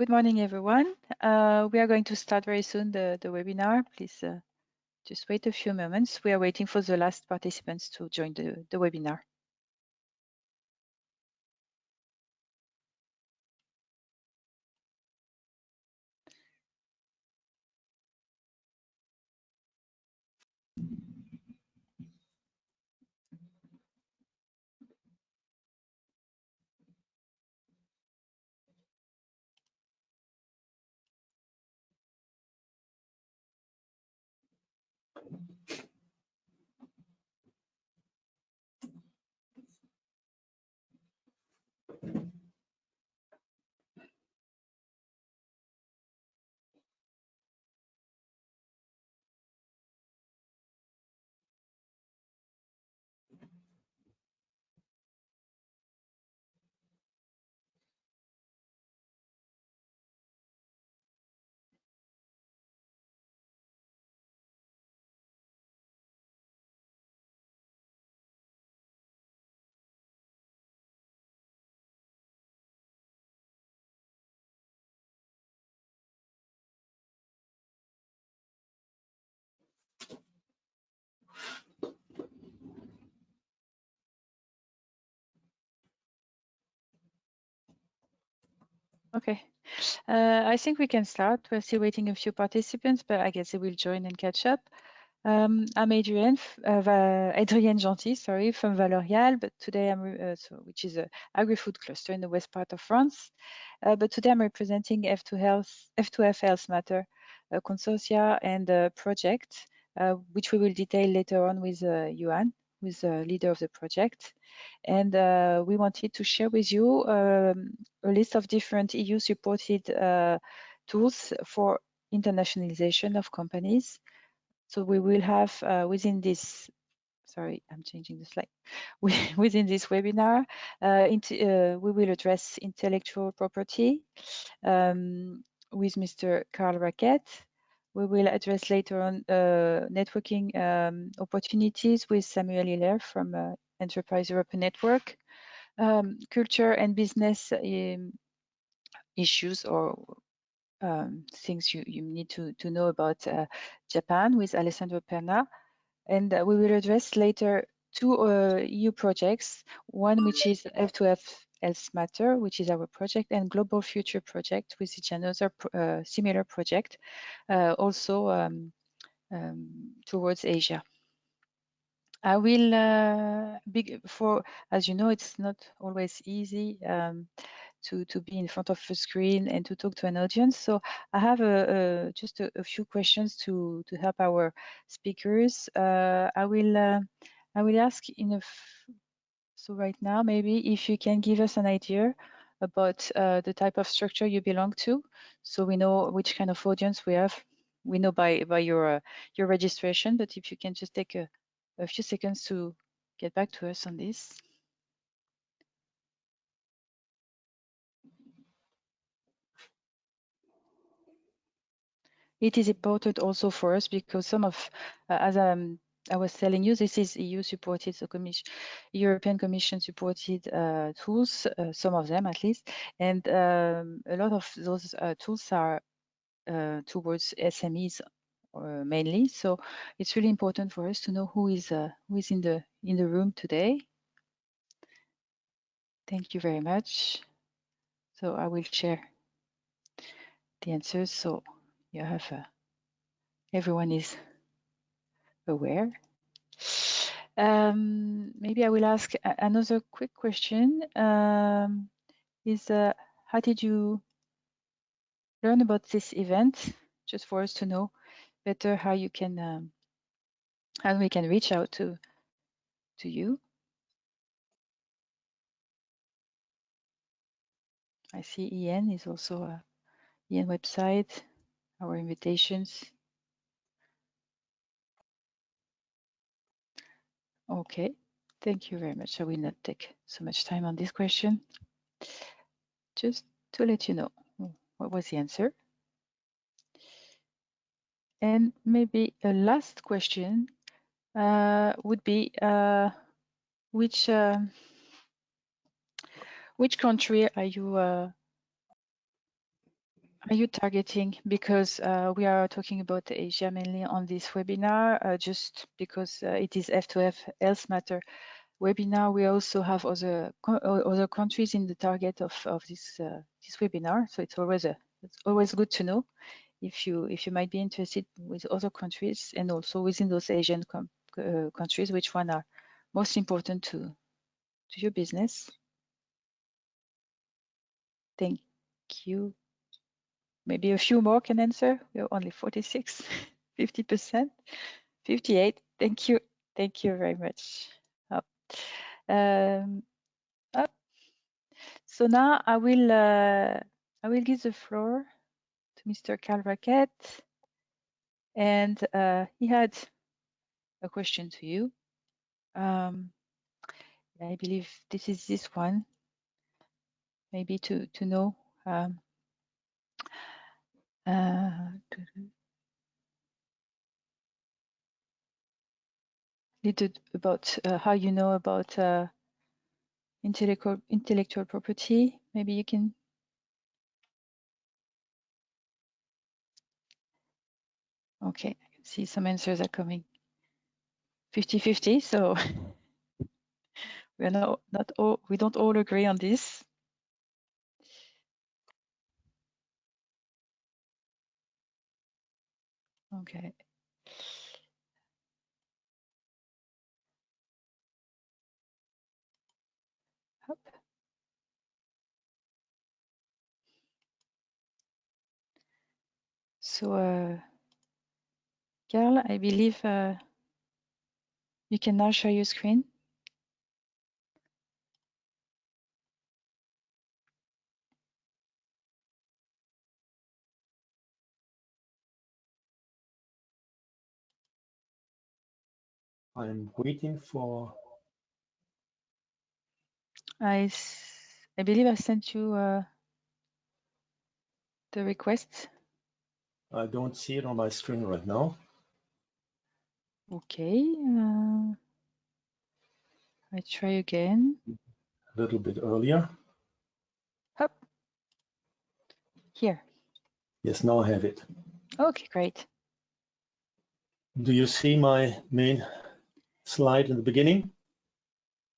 Good morning, everyone. We are going to start very soon the webinar. Please just wait a few moments. We are waiting for the last participants to join the webinar. Okay, I think we can start. We're still waiting a few participants, but I guess they will join and catch up. I'm Adrienne Gentil, sorry, from Valorial, but today I'm which is a agri-food cluster in the west part of France. But today I'm representing F2F Health Matters consortia and a project, which we will detail later on with Yuan, who is the leader of the project. And we wanted to share with you a list of different EU-supported tools for internationalization of companies. So we will have within this, sorry, I'm changing the slide. Within this webinar, we will address intellectual property with Mr. Carl Racket. We will address later on networking opportunities with Samuel Hiller from Enterprise Europe Network, culture and business issues or things you need to know about Japan with Alessandro Perna. And we will address later two EU projects, one which is F2F Health Matters, which is our project, and Global Future Project, which is another similar project, also towards Asia. I will, as you know, it's not always easy to be in front of a screen and to talk to an audience. So I have just a few questions to help our speakers. I will ask so right now, maybe if you can give us an idea about the type of structure you belong to, so we know which kind of audience we have. We know by your registration, but if you can just take a few seconds to get back to us on this. It is important also for us because some of, as I was telling you, this is EU supported, so European Commission supported tools, some of them at least, and a lot of those tools are towards SMEs mainly. So it's really important for us to know who is in the room today. Thank you very much. So I will share the answers so you have everyone is aware. Maybe I will ask another quick question. Is how did you learn about this event? Just for us to know better how you can how we can reach out to you. I see Ian is also Ian website, our invitations. Okay, thank you very much. I will not take so much time on this question. Just to let you know what was the answer. And maybe a last question would be which country are you are you targeting? Because we are talking about Asia mainly on this webinar, just because it is F2F Health Matter webinar. We also have other countries in the target of this this webinar, so it's always good to know if you might be interested with other countries, and also within those Asian countries, which one are most important to your business. Thank you. Maybe a few more can answer. We are only 46, 50%, 58. Thank you. Thank you very much. Up. Up. So now I will give the floor to Mr. Carl Raquette, and he had a question to you. I believe this is this one, maybe to know little about how you know about intellectual property. Maybe you can. Okay, I can see some answers are coming. 50-50, so we are not all, we don't all agree on this. Okay. Hop. So, Carl, I believe you can now share your screen. I'm waiting for. I believe I sent you the request. I don't see it on my screen right now. Okay. I try again. A little bit earlier. Hop. Here. Yes, now I have it. Okay, great. Do you see my main slide in the beginning?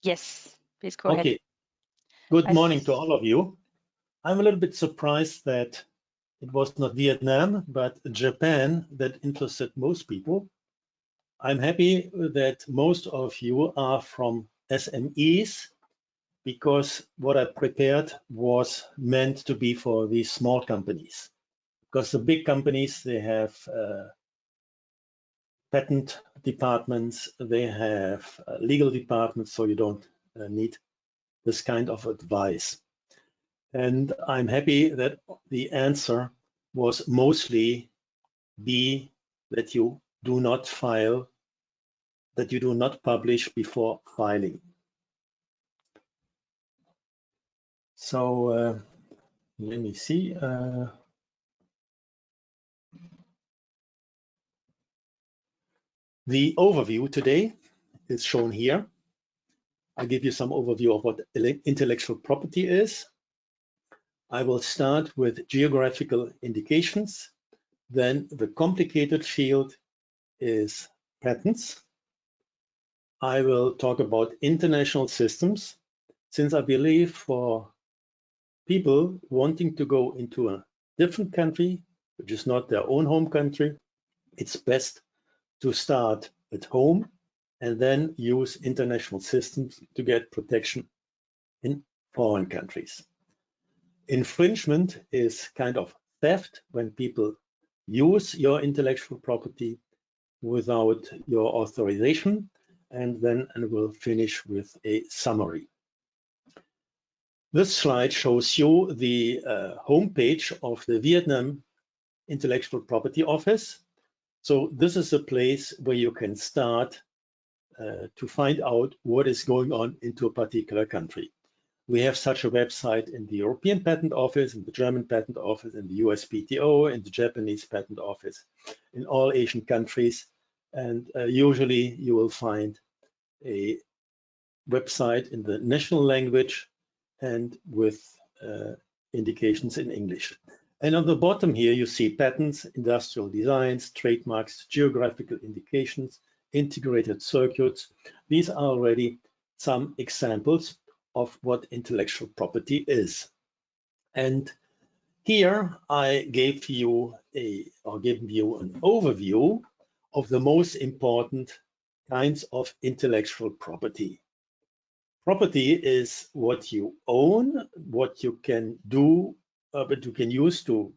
Yes, please go ahead. Okay. Good morning to all of you. I'm a little bit surprised that it was not Vietnam, but Japan that interested most people. I'm happy that most of you are from SMEs, because what I prepared was meant to be for these small companies. Because the big companies, they have patent departments, they have legal departments, so you don't need this kind of advice. And I'm happy that the answer was mostly B, that you do not file, that you do not publish before filing. So let me see. The overview today is shown here. I'll give you some overview of what intellectual property is. I will start with geographical indications. Then the complicated field is patents. I will talk about international systems, since I believe for people wanting to go into a different country, which is not their own home country, it's best to start at home and then use international systems to get protection in foreign countries. Infringement is kind of theft when people use your intellectual property without your authorization, and then I will finish with a summary. This slide shows you the homepage of the Vietnam Intellectual Property Office. So this is a place where you can start to find out what is going on into a particular country. We have such a website in the European Patent Office, in the German Patent Office, in the US PTO, in the Japanese Patent Office, in all Asian countries. And usually you will find a website in the national language and with indications in English. And on the bottom here, you see patents, industrial designs, trademarks, geographical indications, integrated circuits. These are already some examples of what intellectual property is. And here I gave you an overview of the most important kinds of intellectual property. Property is what you own, what you can do, but you can use to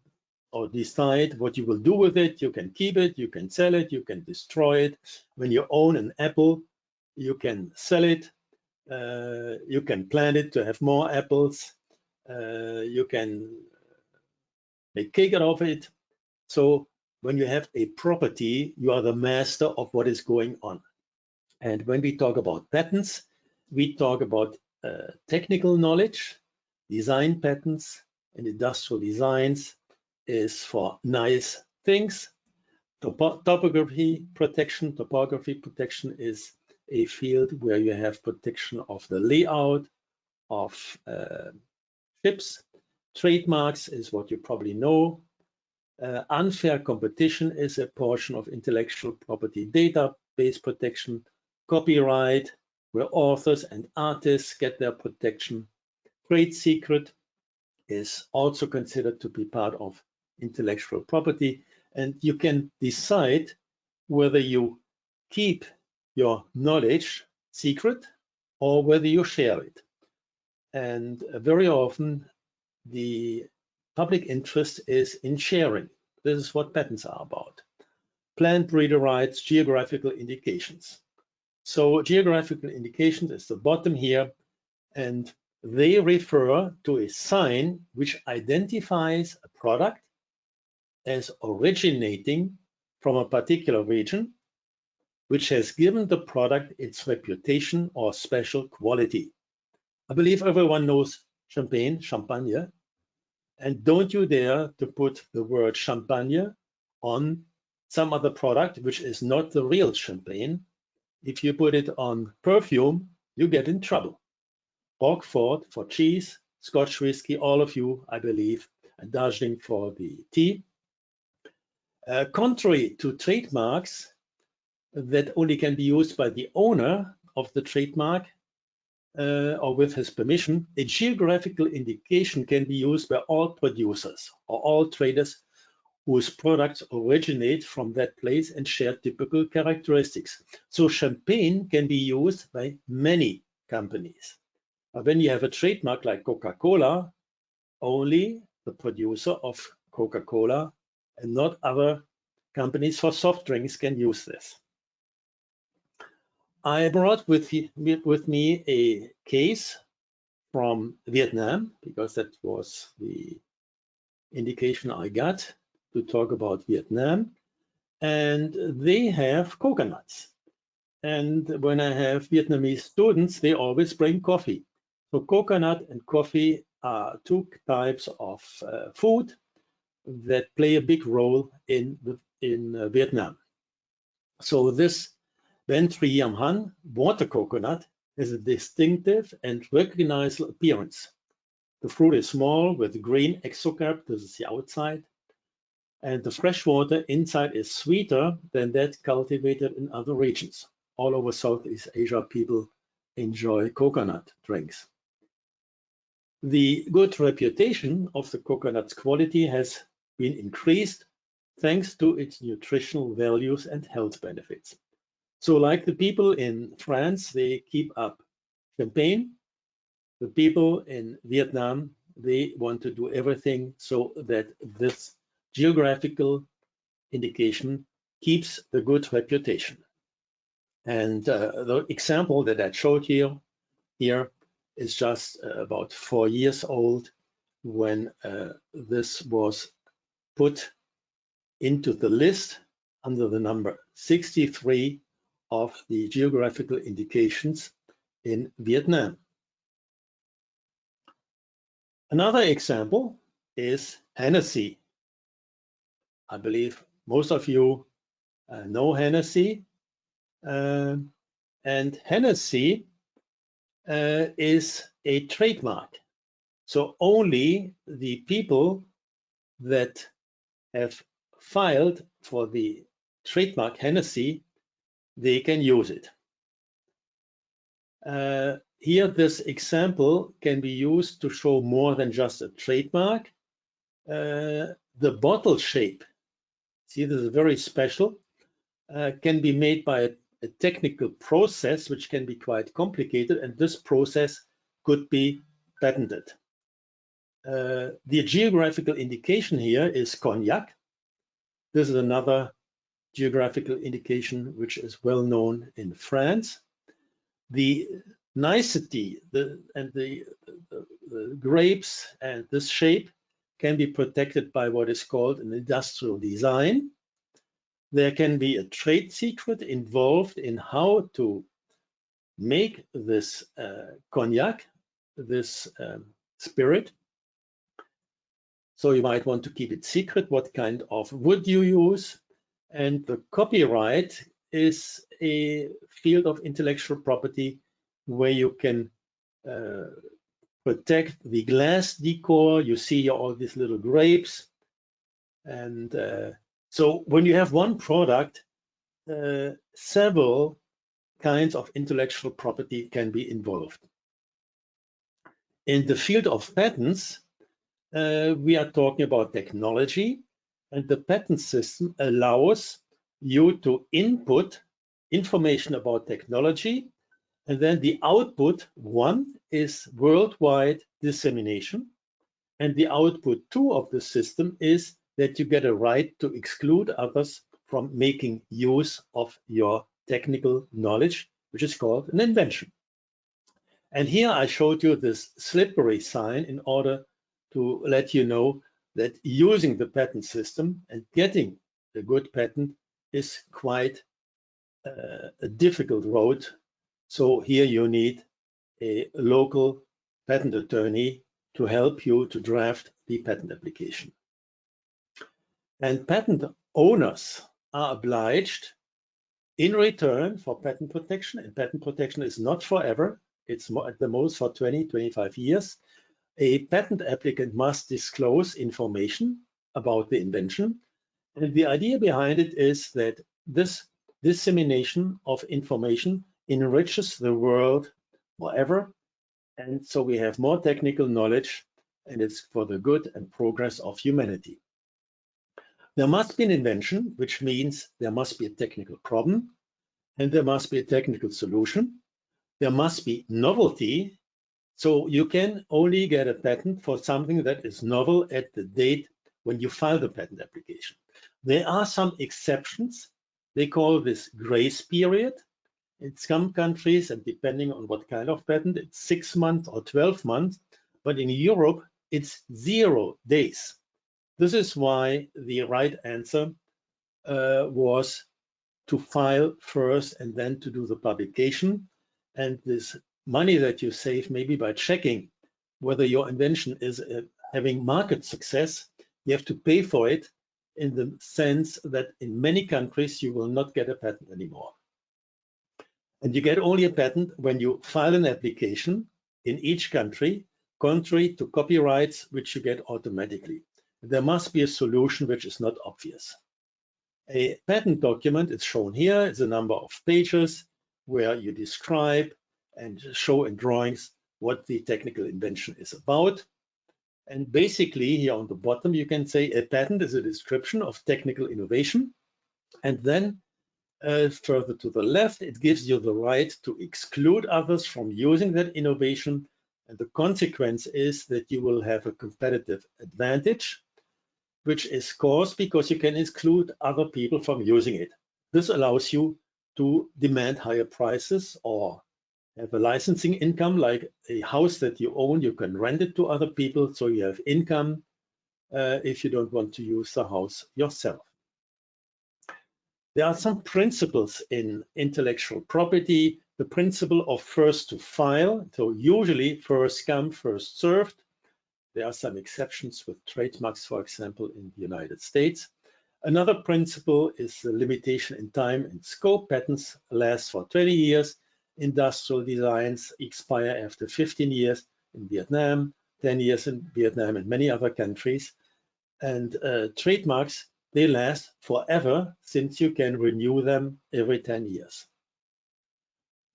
or decide what you will do with it. You can keep it, you can sell it, you can destroy it. When you own an apple, you can sell it, you can plant it to have more apples, you can make cake out of it. So when you have a property, you are the master of what is going on. And when we talk about patents, we talk about technical knowledge. Design patents and industrial designs is for nice things. Topography protection is a field where you have protection of the layout of ships. Trademarks is what you probably know. Unfair competition is a portion of intellectual property. Database protection, copyright, where authors and artists get their protection. Trade secret is also considered to be part of intellectual property, and you can decide whether you keep your knowledge secret or whether you share it. And very often the public interest is in sharing. This is what patents are about. Plant breeder rights, geographical indications. So geographical indications is the bottom here, and they refer to a sign which identifies a product as originating from a particular region, which has given the product its reputation or special quality. I believe everyone knows champagne, and don't you dare to put the word champagne on some other product which is not the real champagne. If you put it on perfume, you get in trouble. Roquefort for cheese, Scotch whiskey, all of you, I believe, and Darjeeling for the tea. Contrary to trademarks that only can be used by the owner of the trademark or with his permission, a geographical indication can be used by all producers or all traders whose products originate from that place and share typical characteristics. So champagne can be used by many companies. But when you have a trademark like Coca-Cola, only the producer of Coca-Cola and not other companies for soft drinks can use this. I brought with me a case from Vietnam, because that was the indication I got to talk about Vietnam. And they have coconuts. And when I have Vietnamese students, they always bring coffee. So coconut and coffee are two types of food that play a big role in Vietnam. So this Ben Tri Yam Han water coconut has a distinctive and recognizable appearance. The fruit is small with green exocarp, this is the outside, and the fresh water inside is sweeter than that cultivated in other regions. All over Southeast Asia, people enjoy coconut drinks. The good reputation of the coconut's quality has been increased thanks to its nutritional values and health benefits. So like the people in France, they keep up champagne. The people in Vietnam, they want to do everything so that this geographical indication keeps the good reputation. And the example that I showed here is just about 4 years old when this was put into the list under the number 63 of the geographical indications in Vietnam. Another example is Hennessy. I believe most of you know Hennessy. And Hennessy is a trademark. So only the people that have filed for the trademark Hennessy, they can use it. Here, this example can be used to show more than just a trademark. The bottle shape, see, this is very special, can be made by a technical process which can be quite complicated, and this process could be patented. The geographical indication here is cognac. This is another geographical indication which is well known in France. The nicety and the grapes and this shape can be protected by what is called an industrial design. There can be a trade secret involved in how to make this cognac, this spirit. So you might want to keep it secret, what kind of wood you use. And the copyright is a field of intellectual property where you can protect the glass decor. You see here all these little grapes. And so when you have one product, several kinds of intellectual property can be involved. In the field of patents, we are talking about technology, and the patent system allows you to input information about technology, and then the output one is worldwide dissemination, and the output two of the system is that you get a right to exclude others from making use of your technical knowledge, which is called an invention. And here I showed you this slippery sign in order to let you know that using the patent system and getting a good patent is quite a difficult road. So here you need a local patent attorney to help you to draft the patent application. And patent owners are obliged in return for patent protection, and patent protection is not forever, it's at the most for 20, 25 years. A patent applicant must disclose information about the invention. And the idea behind it is that this dissemination of information enriches the world forever. And so we have more technical knowledge, and it's for the good and progress of humanity. There must be an invention, which means there must be a technical problem, and there must be a technical solution. There must be novelty. So you can only get a patent for something that is novel at the date when you file the patent application. There are some exceptions. They call this grace period. In some countries, and depending on what kind of patent, it's 6 months or 12 months. But in Europe, it's 0 days. This is why the right answer was to file first and then to do the publication. And this money that you save, maybe by checking whether your invention is having market success, you have to pay for it in the sense that in many countries you will not get a patent anymore. And you get only a patent when you file an application in each country, contrary to copyrights, which you get automatically. There must be a solution which is not obvious. A patent document is shown here. It's a number of pages where you describe and show in drawings what the technical invention is about. And basically here on the bottom, you can say a patent is a description of technical innovation. And then further to the left, it gives you the right to exclude others from using that innovation. And the consequence is that you will have a competitive advantage, which is caused because you can exclude other people from using it. This allows you to demand higher prices or have a licensing income, like a house that you own, you can rent it to other people, so you have income if you don't want to use the house yourself. There are some principles in intellectual property. The principle of first to file, so usually first come, first served. There are some exceptions with trademarks, for example, in the United States. Another principle is the limitation in time and scope. Patents last for 20 years. Industrial designs expire after 15 years in Vietnam, 10 years in Vietnam, and many other countries. And trademarks, they last forever since you can renew them every 10 years.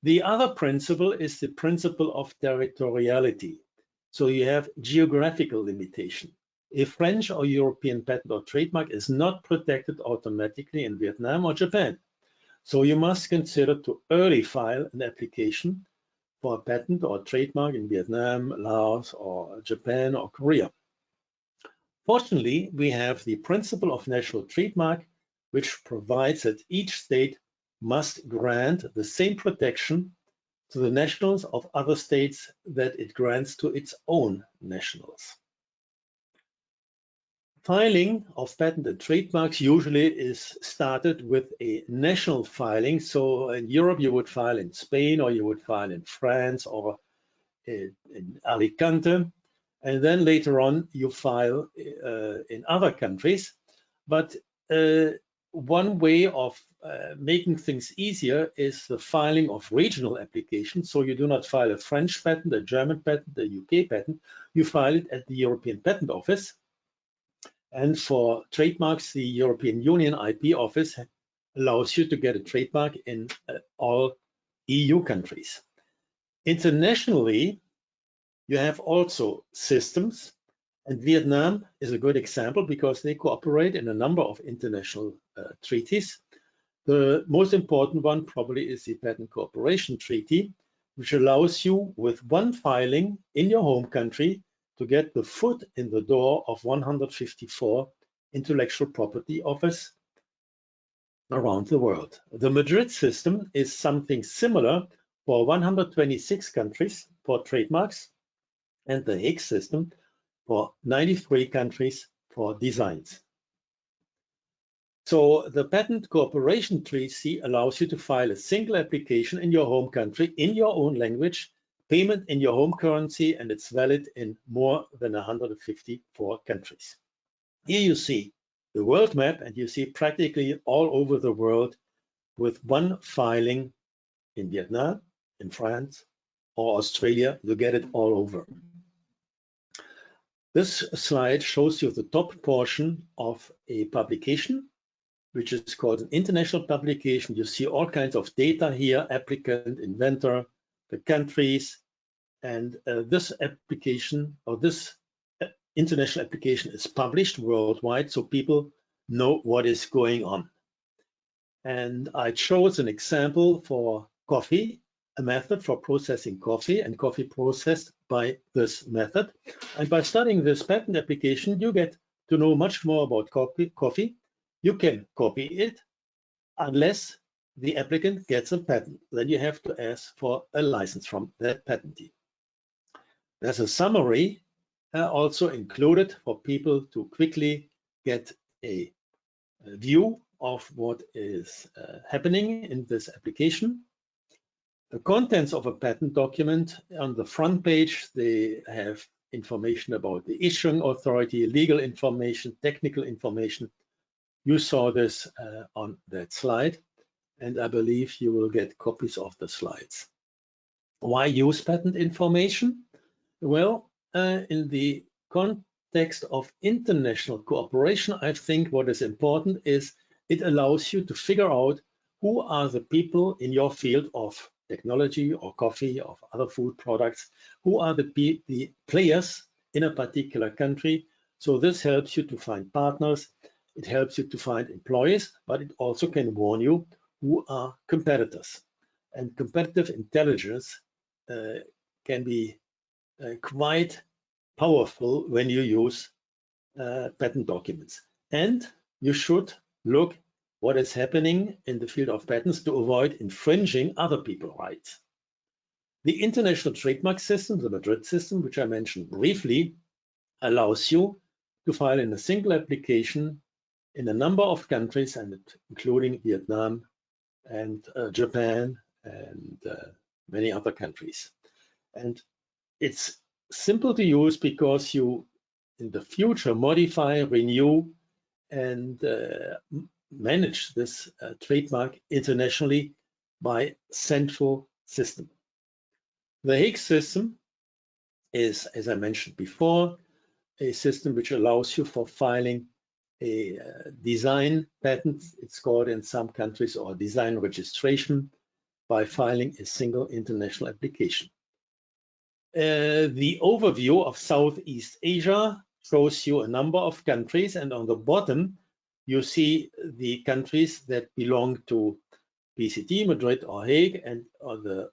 The other principle is the principle of territoriality. So you have geographical limitation. A French or European patent or trademark is not protected automatically in Vietnam or Japan. So you must consider to early file an application for a patent or trademark in Vietnam, Laos, or Japan or Korea. Fortunately, we have the principle of national trademark, which provides that each state must grant the same protection to the nationals of other states that it grants to its own nationals. Filing of patent and trademarks usually is started with a national filing. So in Europe, you would file in Spain, or you would file in France, or in Alicante. And then later on, you file in other countries. But one way of making things easier is the filing of regional applications. So you do not file a French patent, a German patent, a UK patent. You file it at the European Patent Office. And for trademarks, the European Union IP Office allows you to get a trademark in all EU countries. Internationally, you have also systems, and Vietnam is a good example because they cooperate in a number of international treaties. The most important one probably is the Patent Cooperation Treaty, which allows you with one filing in your home country to get the foot in the door of 154 intellectual property offices around the world. The Madrid system is something similar for 126 countries for trademarks, and the Hague system for 93 countries for designs. So the Patent Cooperation Treaty allows you to file a single application in your home country in your own language, payment in your home currency, and it's valid in more than 154 countries. Here you see the world map, and you see practically all over the world with one filing in Vietnam, in France, or Australia. You get it all over. This slide shows you the top portion of a publication, which is called an international publication. You see all kinds of data here, applicant, inventor, the countries, and this application, or this international application, is published worldwide so people know what is going on. And I chose an example for coffee, a method for processing coffee, and coffee processed by this method. And by studying this patent application, you get to know much more about coffee. You can copy it unless the applicant gets a patent. Then you have to ask for a license from that patentee. There's a summary also included for people to quickly get a view of what is happening in this application. The contents of a patent document on the front page, they have information about the issuing authority, legal information, technical information. You saw this on that slide, and I believe you will get copies of the slides. Why use patent information? Well, in the context of international cooperation, I think what is important is it allows you to figure out who are the people in your field of technology or coffee or other food products, who are the players in a particular country. So this helps you to find partners. It helps you to find employees, but it also can warn you who are competitors. And competitive intelligence can be quite powerful when you use patent documents. And you should look what is happening in the field of patents to avoid infringing other people's rights. The international trademark system, the Madrid system, which I mentioned briefly, allows you to file in a single application in a number of countries, and including Vietnam and Japan and many other countries. And it's simple to use because you, in the future, modify, renew, and manage this trademark internationally by central system. The Hague system is, as I mentioned before, a system which allows you for filing a design patent. It's called in some countries, or design registration, by filing a single international application. The overview of Southeast Asia shows you a number of countries, and on the bottom you see the countries that belong to PCT, Madrid or Hague, and on the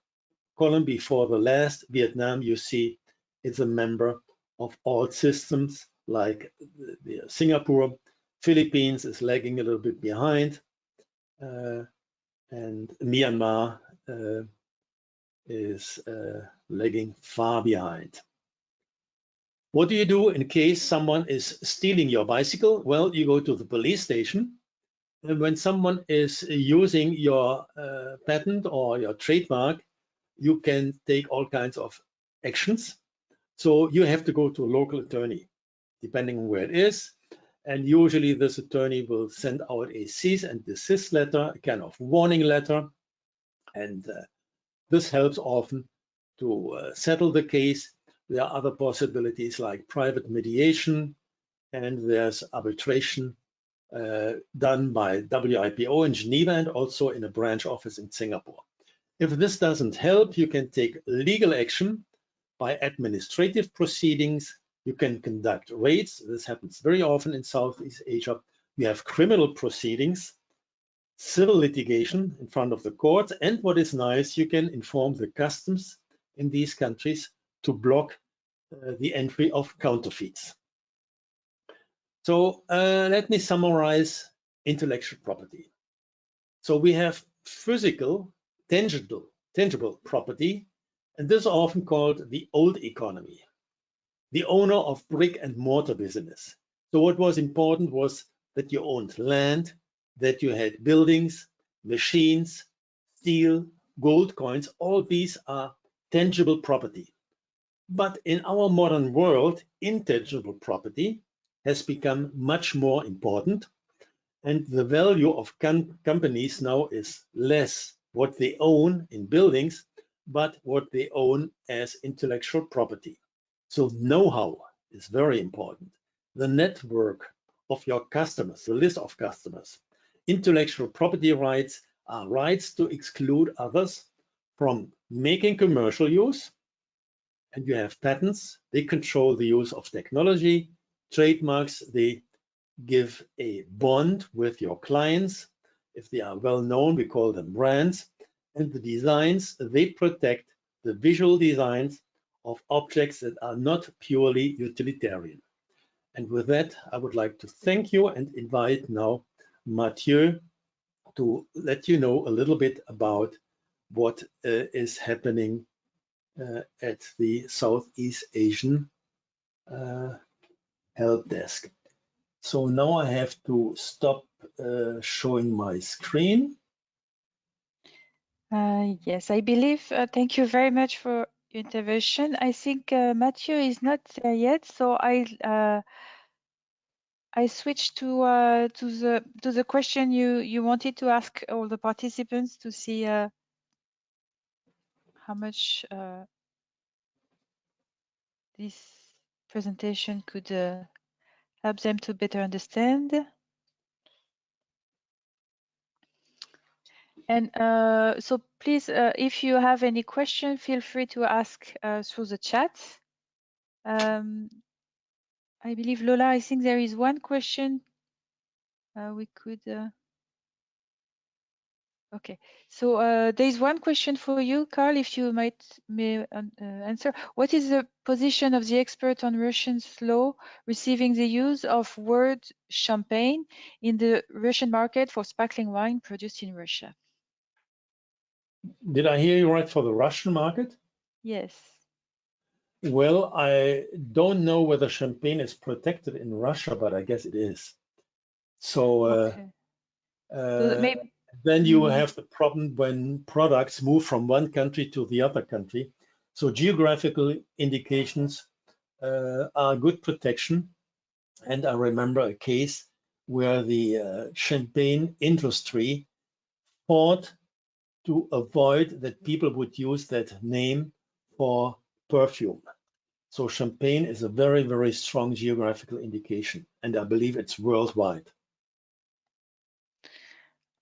column before the last, Vietnam, you see it's a member of all systems, like Singapore. Philippines is lagging a little bit behind, and Myanmar is lagging far behind. What do you do in case someone is stealing your bicycle? Well, you go to the police station, and when someone is using your patent or your trademark, you can take all kinds of actions. So you have to go to a local attorney, depending on where it is. And usually this attorney will send out a cease and desist letter, a kind of warning letter. And this helps often to settle the case. There are other possibilities like private mediation, and there's arbitration done by WIPO in Geneva and also in a branch office in Singapore. If this doesn't help, you can take legal action by administrative proceedings. You can conduct raids. This happens very often in Southeast Asia. You have criminal proceedings, civil litigation in front of the courts, and what is nice, you can inform the customs in these countries to block the entry of counterfeits. So let me summarize intellectual property. So we have physical, tangible property, and this is often called the old economy, the owner of brick and mortar business. So what was important was that you owned land, that you had buildings, machines, steel, gold coins. All these are tangible property. But in our modern world, intangible property has become much more important, and the value of companies now is less what they own in buildings, but what they own as intellectual property. So know-how is very important. The network of your customers, the list of customers. Intellectual property rights are rights to exclude others from making commercial use. And you have patents, they control the use of technology. Trademarks, they give a bond with your clients. If they are well known, we call them brands. And the designs, they protect the visual designs of objects that are not purely utilitarian. And with that, I would like to thank you and invite now Mathieu to let you know a little bit about what is happening at the Southeast Asian help desk. So now I have to stop showing my screen. Yes, I believe, thank you very much for your intervention. I think Mathieu is not there yet, so I switched to the question you wanted to ask all the participants to see how much this presentation could help them to better understand. And so please, if you have any question, feel free to ask through the chat. I believe, Lola, I think there is one question we could. Okay, so there is one question for you, Carl, if you may answer. What is the position of the expert on Russian law receiving the use of word champagne in the Russian market for sparkling wine produced in Russia? Did I hear you right, for the Russian market? Yes. Well, I don't know whether champagne is protected in Russia, but I guess it is. So, Okay. So maybe then you have the problem when products move from one country to the other country. So geographical indications are good protection. And I remember a case where the champagne industry fought to avoid that people would use that name for perfume. So Champagne is a very, very strong geographical indication, and I believe it's worldwide.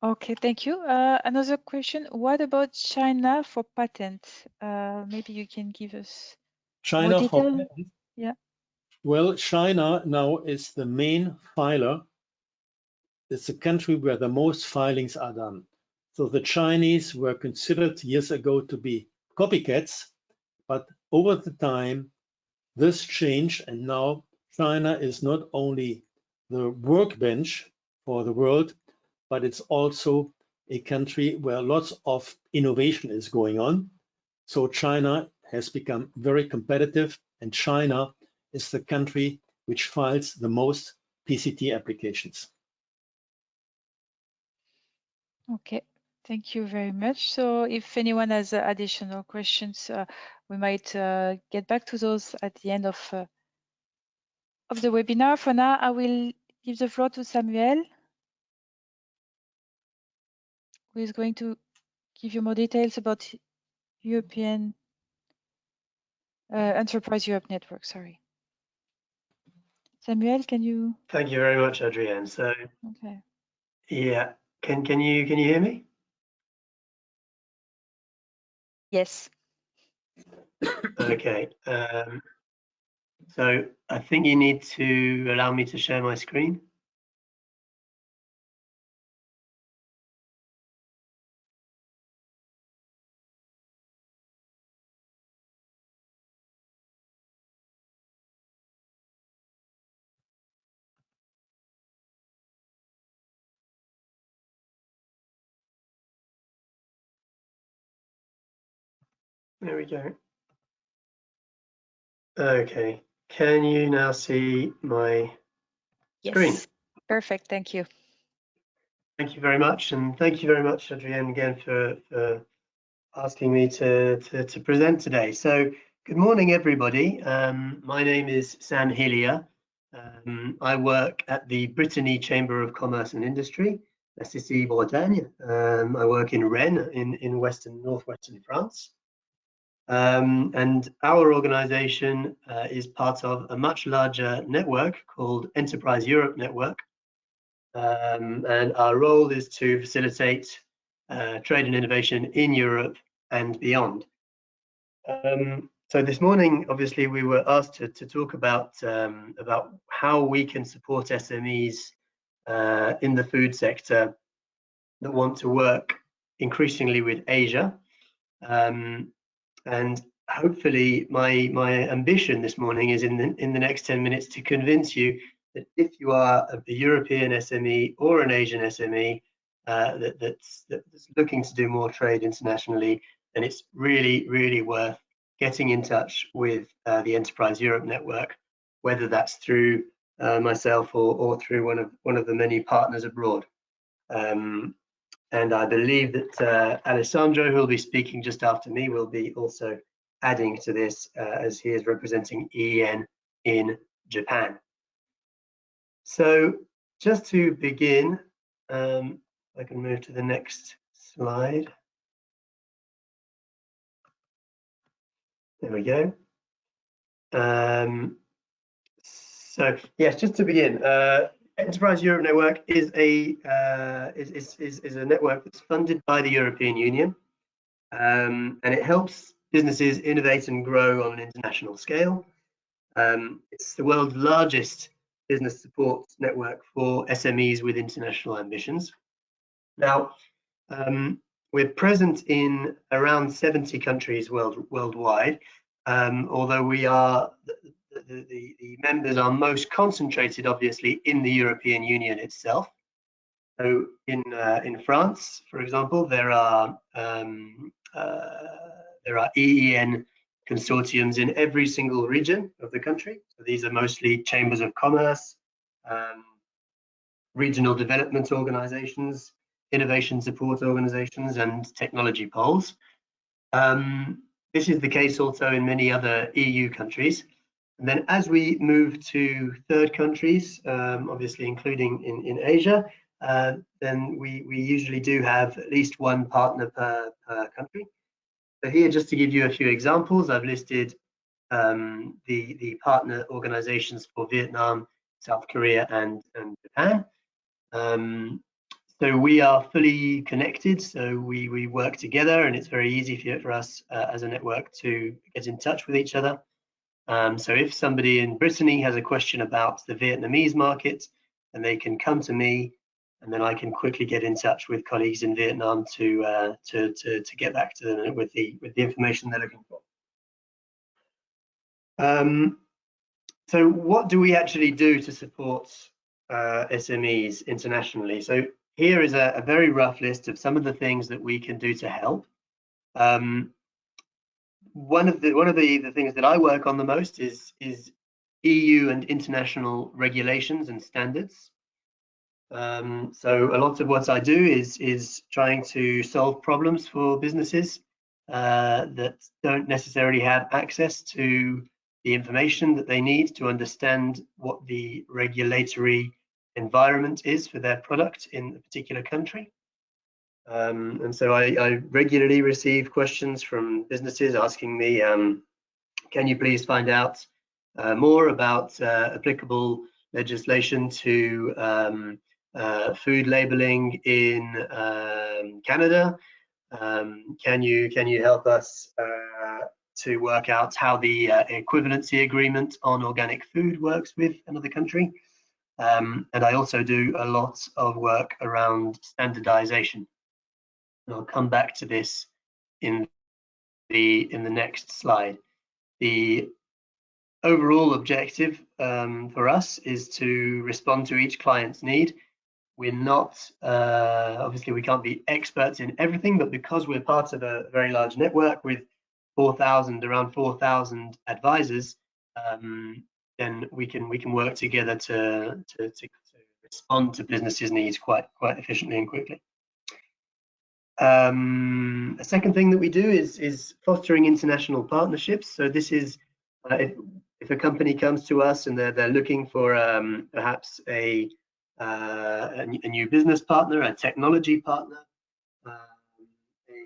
Okay, thank you. Another question, what about China for patent? Maybe you can give us more China for detail. patent? Yeah. Well, China now is the main filer. It's the country where the most filings are done. So the Chinese were considered years ago to be copycats, but over the time, this changed, and now China is not only the workbench for the world, but it's also a country where lots of innovation is going on. So China has become very competitive, and China is the country which files the most PCT applications. Okay, thank you very much. So if anyone has additional questions, we might get back to those at the end of the webinar. For now, I will give the floor to Samuel, who is going to give you more details about European Enterprise Europe Network. Sorry. Samuel, can you? Thank you very much, Adrienne. So, okay. Yeah, can you hear me? Yes. Okay. So I think you need to allow me to share my screen. There we go. Okay. Can you now see my screen? Yes. Perfect. Thank you. Thank you very much, and thank you very much, Adrienne, again for asking me to present today. So, good morning, everybody. My name is Sam Hillier. I work at the Brittany Chamber of Commerce and Industry, SSE Bretagne. I work in Rennes, in northwestern France. And our organization is part of a much larger network called Enterprise Europe Network. And our role is to facilitate trade and innovation in Europe and beyond. So this morning, obviously, we were asked to talk about how we can support SMEs in the food sector that want to work increasingly with Asia. And hopefully, my ambition this morning is in the next 10 minutes to convince you that if you are a European SME or an Asian SME that's looking to do more trade internationally, then it's really worth getting in touch with the Enterprise Europe Network, whether that's through myself or through one of the many partners abroad. And I believe that Alessandro, who will be speaking just after me, will be also adding to this as he is representing EN in Japan. So just to begin, I can move to the next slide. There we go. So yes, just to begin, Enterprise Europe Network is a network that's funded by the European Union, and it helps businesses innovate and grow on an international scale. It's the world's largest business support network for SMEs with international ambitions. Now, we're present in around 70 countries worldwide, although we are the members are most concentrated, obviously, in the European Union itself. So in France, for example, there are EEN consortiums in every single region of the country. So these are mostly chambers of commerce, regional development organizations, innovation support organizations, and technology poles. This is the case also in many other EU countries. And then as we move to third countries, obviously including in Asia, then we usually do have at least one partner per country. So here, just to give you a few examples, I've listed the partner organizations for Vietnam, South Korea, and Japan. So we are fully connected, so we work together, and it's very easy for us as a network to get in touch with each other. So if somebody in Brittany has a question about the Vietnamese market, then they can come to me, and then I can quickly get in touch with colleagues in Vietnam to get back to them with the information they're looking for. So what do we actually do to support SMEs internationally? So here is a very rough list of some of the things that we can do to help. One of the things that I work on the most is EU and international regulations and standards. So a lot of what I do is trying to solve problems for businesses that don't necessarily have access to the information that they need to understand what the regulatory environment is for their product in a particular country. And so I regularly receive questions from businesses asking me, can you please find out more about applicable legislation to food labeling in Canada? Can you help us to work out how the equivalency agreement on organic food works with another country? And I also do a lot of work around standardization. And I'll come back to this in the next slide. The overall objective for us is to respond to each client's need. We're not, obviously we can't be experts in everything, but because we're part of a very large network with around 4,000 advisors, then we can work together to respond to businesses' needs quite efficiently and quickly. A second thing that we do is fostering international partnerships. So this is if a company comes to us and they're looking for perhaps a new business partner, a technology partner, a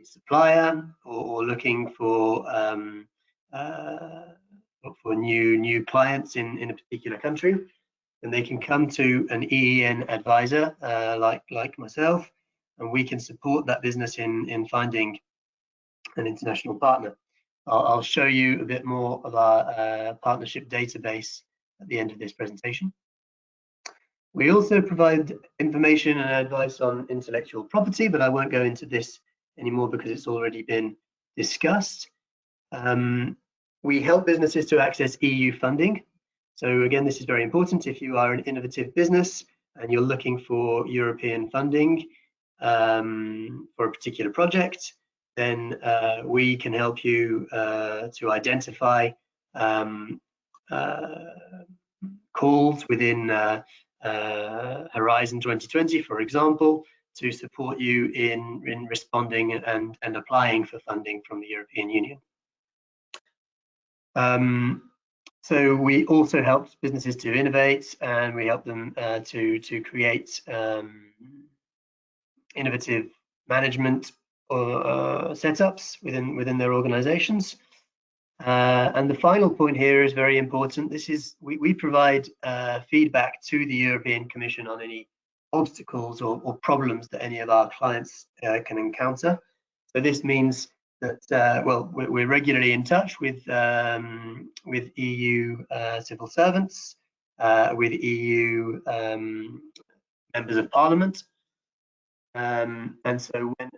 supplier, or looking for new clients in a particular country, and they can come to an EEN advisor like myself, and we can support that business in finding an international partner. I'll show you a bit more of our partnership database at the end of this presentation. We also provide information and advice on intellectual property, but I won't go into this anymore because it's already been discussed. We help businesses to access EU funding. So again, this is very important. If you are an innovative business and you're looking for European funding for a particular project, then we can help you to identify calls within Horizon 2020, for example, to support you in responding and applying for funding from the European Union. So we also help businesses to innovate, and we help them to create innovative management setups within their organizations. And the final point here is very important. This is we provide feedback to the European Commission on any obstacles or problems that any of our clients can encounter. So this means that well, we're regularly in touch with EU civil servants, with EU members of Parliament. And so when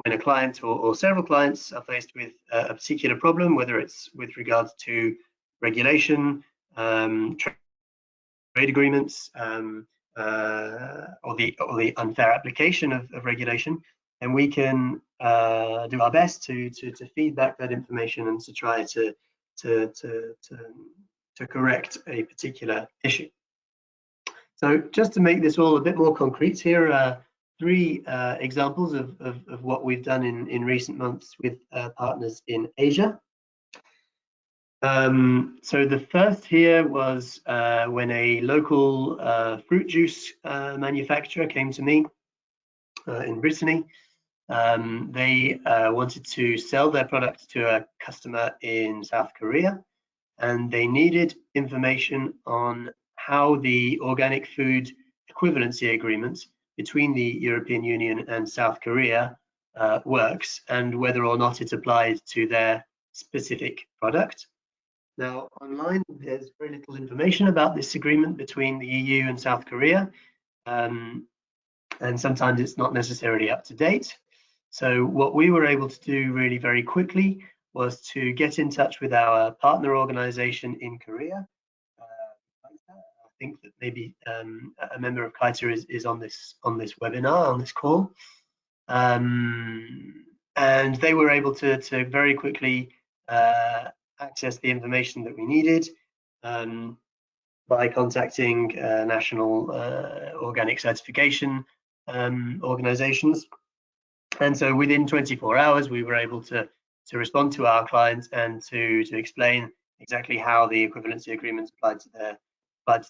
a client or several clients are faced with a particular problem, whether it's with regards to regulation, trade agreements, or the unfair application of regulation, then we can do our best to feedback that information and to try to correct a particular issue. So just to make this all a bit more concrete, here are three examples of what we've done in recent months with partners in Asia. So the first here was when a local fruit juice manufacturer came to me in Brittany, They wanted to sell their product to a customer in South Korea, and they needed information on how the organic food equivalency agreement between the European Union and South Korea works, and whether or not it applies to their specific product. Now, online, there's very little information about this agreement between the EU and South Korea, and sometimes it's not necessarily up to date. So what we were able to do really very quickly was to get in touch with our partner organization in Korea. I think that maybe a member of KITA is on this webinar, on this call. And they were able to very quickly access the information that we needed by contacting national organic certification organizations. And so within 24 hours, we were able to respond to our clients and to explain exactly how the equivalency agreements applied to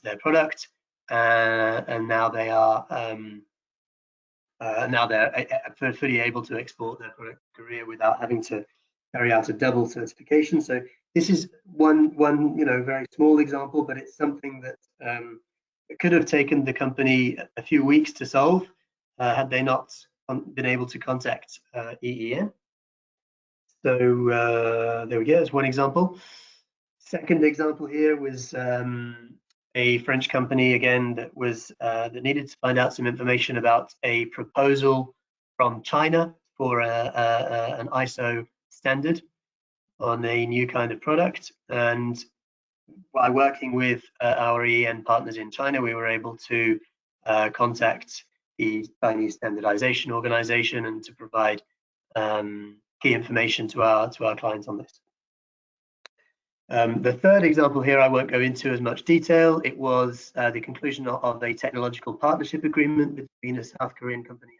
their product. And now they are fully able to export their product to Korea without having to carry out a double certification. So this is one very small example, but it's something that it could have taken the company a few weeks to solve had they not been able to contact EEN. So there we go, that's one example. Second example here was a French company, again, that needed to find out some information about a proposal from China for an ISO standard on a new kind of product. And by working with our EEN partners in China, we were able to contact the Chinese standardization organization and to provide key information to our clients on this. The third example here, I won't go into as much detail. It was the conclusion of a technological partnership agreement between a South Korean company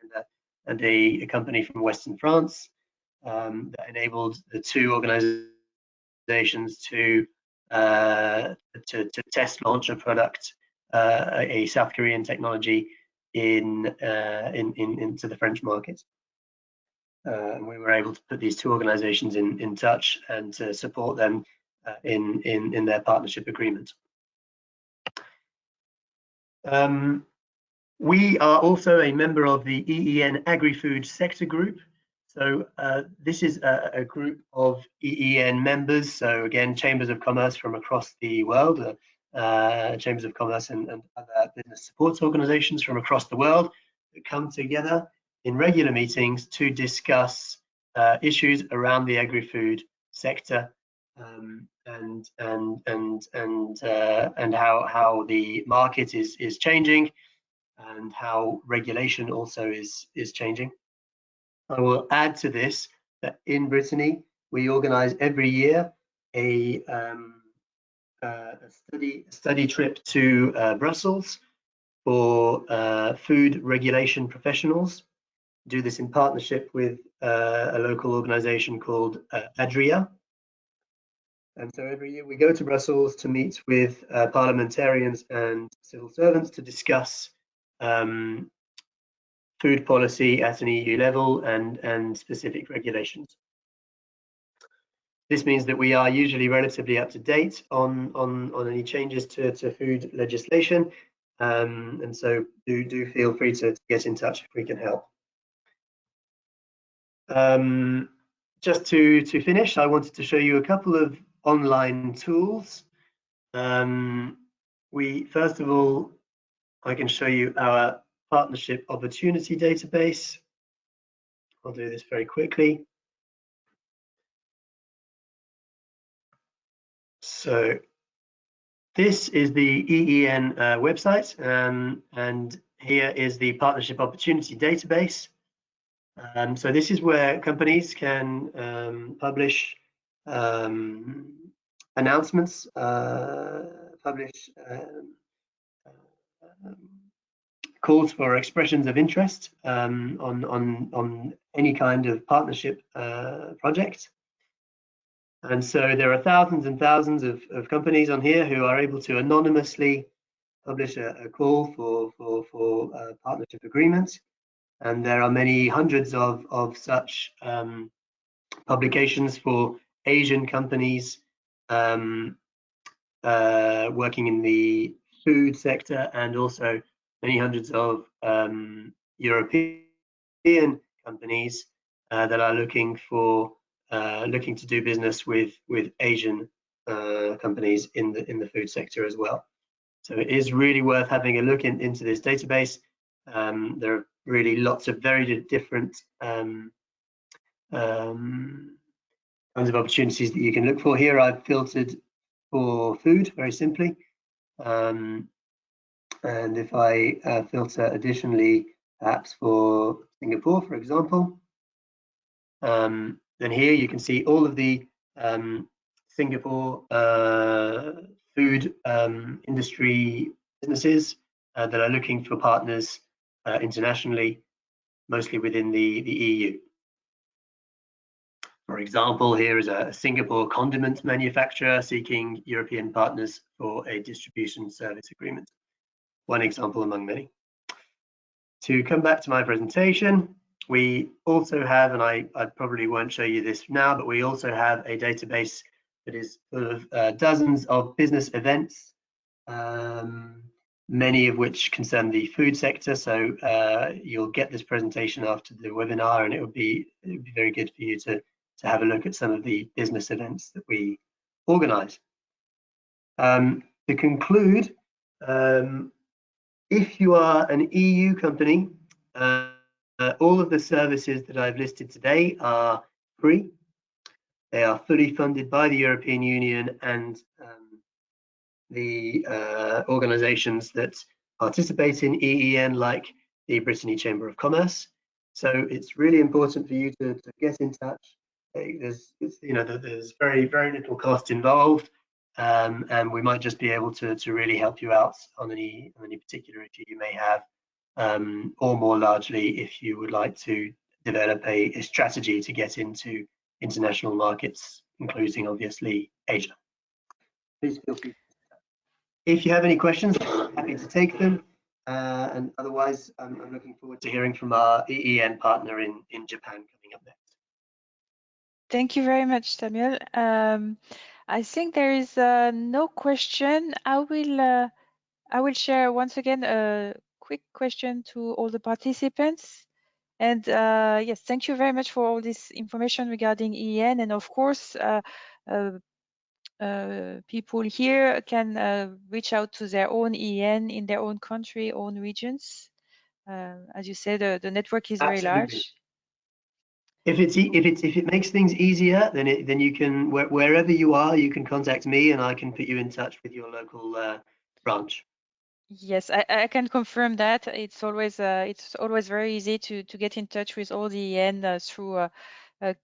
and a company from Western France that enabled the two organizations to test launch a product, a South Korean technology into the French market. And we were able to put these two organizations in touch and to support them in their partnership agreement. We are also a member of the EEN Agri-Food Sector Group. So this is a group of EEN members. So again, chambers of commerce from across the world, chambers of commerce and other business support organizations from across the world that come together in regular meetings to discuss issues around the agri-food sector and how the market is changing and how regulation also is changing. I will add to this that in Brittany we organise every year a study trip to Brussels for food regulation professionals. Do this in partnership with a local organisation called Adria. And so every year we go to Brussels to meet with parliamentarians and civil servants to discuss food policy at an EU level and specific regulations. This means that we are usually relatively up to date on any changes to food legislation, and so do feel free to get in touch if we can help. Just to finish, I wanted to show you a couple of online tools. First of all, I can show you our partnership opportunity database. I'll do this very quickly. So this is the EEN website, and here is the partnership opportunity database. So this is where companies can publish announcements, publish calls for expressions of interest on any kind of partnership project. And so there are thousands and thousands of companies on here who are able to anonymously publish a call for partnership agreements. and there are many hundreds of such publications for Asian companies working in the food sector, and also many hundreds of European companies that are looking to do business with Asian companies in the food sector as well. So it is really worth having a look into this database. There are really lots of very different kinds of opportunities that you can look for. Here I've filtered for food very simply. And if I filter additionally, perhaps for Singapore, for example, then here you can see all of the Singapore food industry businesses that are looking for partners internationally, mostly within the EU. For example, here is a Singapore condiment manufacturer seeking European partners for a distribution service agreement. One example among many. To come back to my presentation, we also have, and I probably won't show you this now, but we also have a database that is full of dozens of business events, many of which concern the food sector. So you'll get this presentation after the webinar, and it would be very good for you to have a look at some of the business events that we organize. To conclude, if you are an EU company, all of the services that I've listed today are free. They are fully funded by the European Union and the organisations that participate in EEN, like the Brittany Chamber of Commerce. So it's really important for you to get in touch. There's very little cost involved, and we might just be able to really help you out on any particular issue you may have, or more largely if you would like to develop a strategy to get into international markets, including obviously Asia. Please feel free. If you have any questions, I'm happy to take them, and otherwise I'm looking forward to hearing from our EEN partner in Japan coming up next. Thank you very much, Samuel. I think there is no question. I will share once again a quick question to all the participants. And yes, thank you very much for all this information regarding EEN. And of course, people here can reach out to their own EEN in their own country, own regions. As you said, the network is very large. If it makes things easier, then you can, wherever you are, you can contact me and I can put you in touch with your local branch. Yes, I can confirm that. It's always very easy to get in touch with all the EN through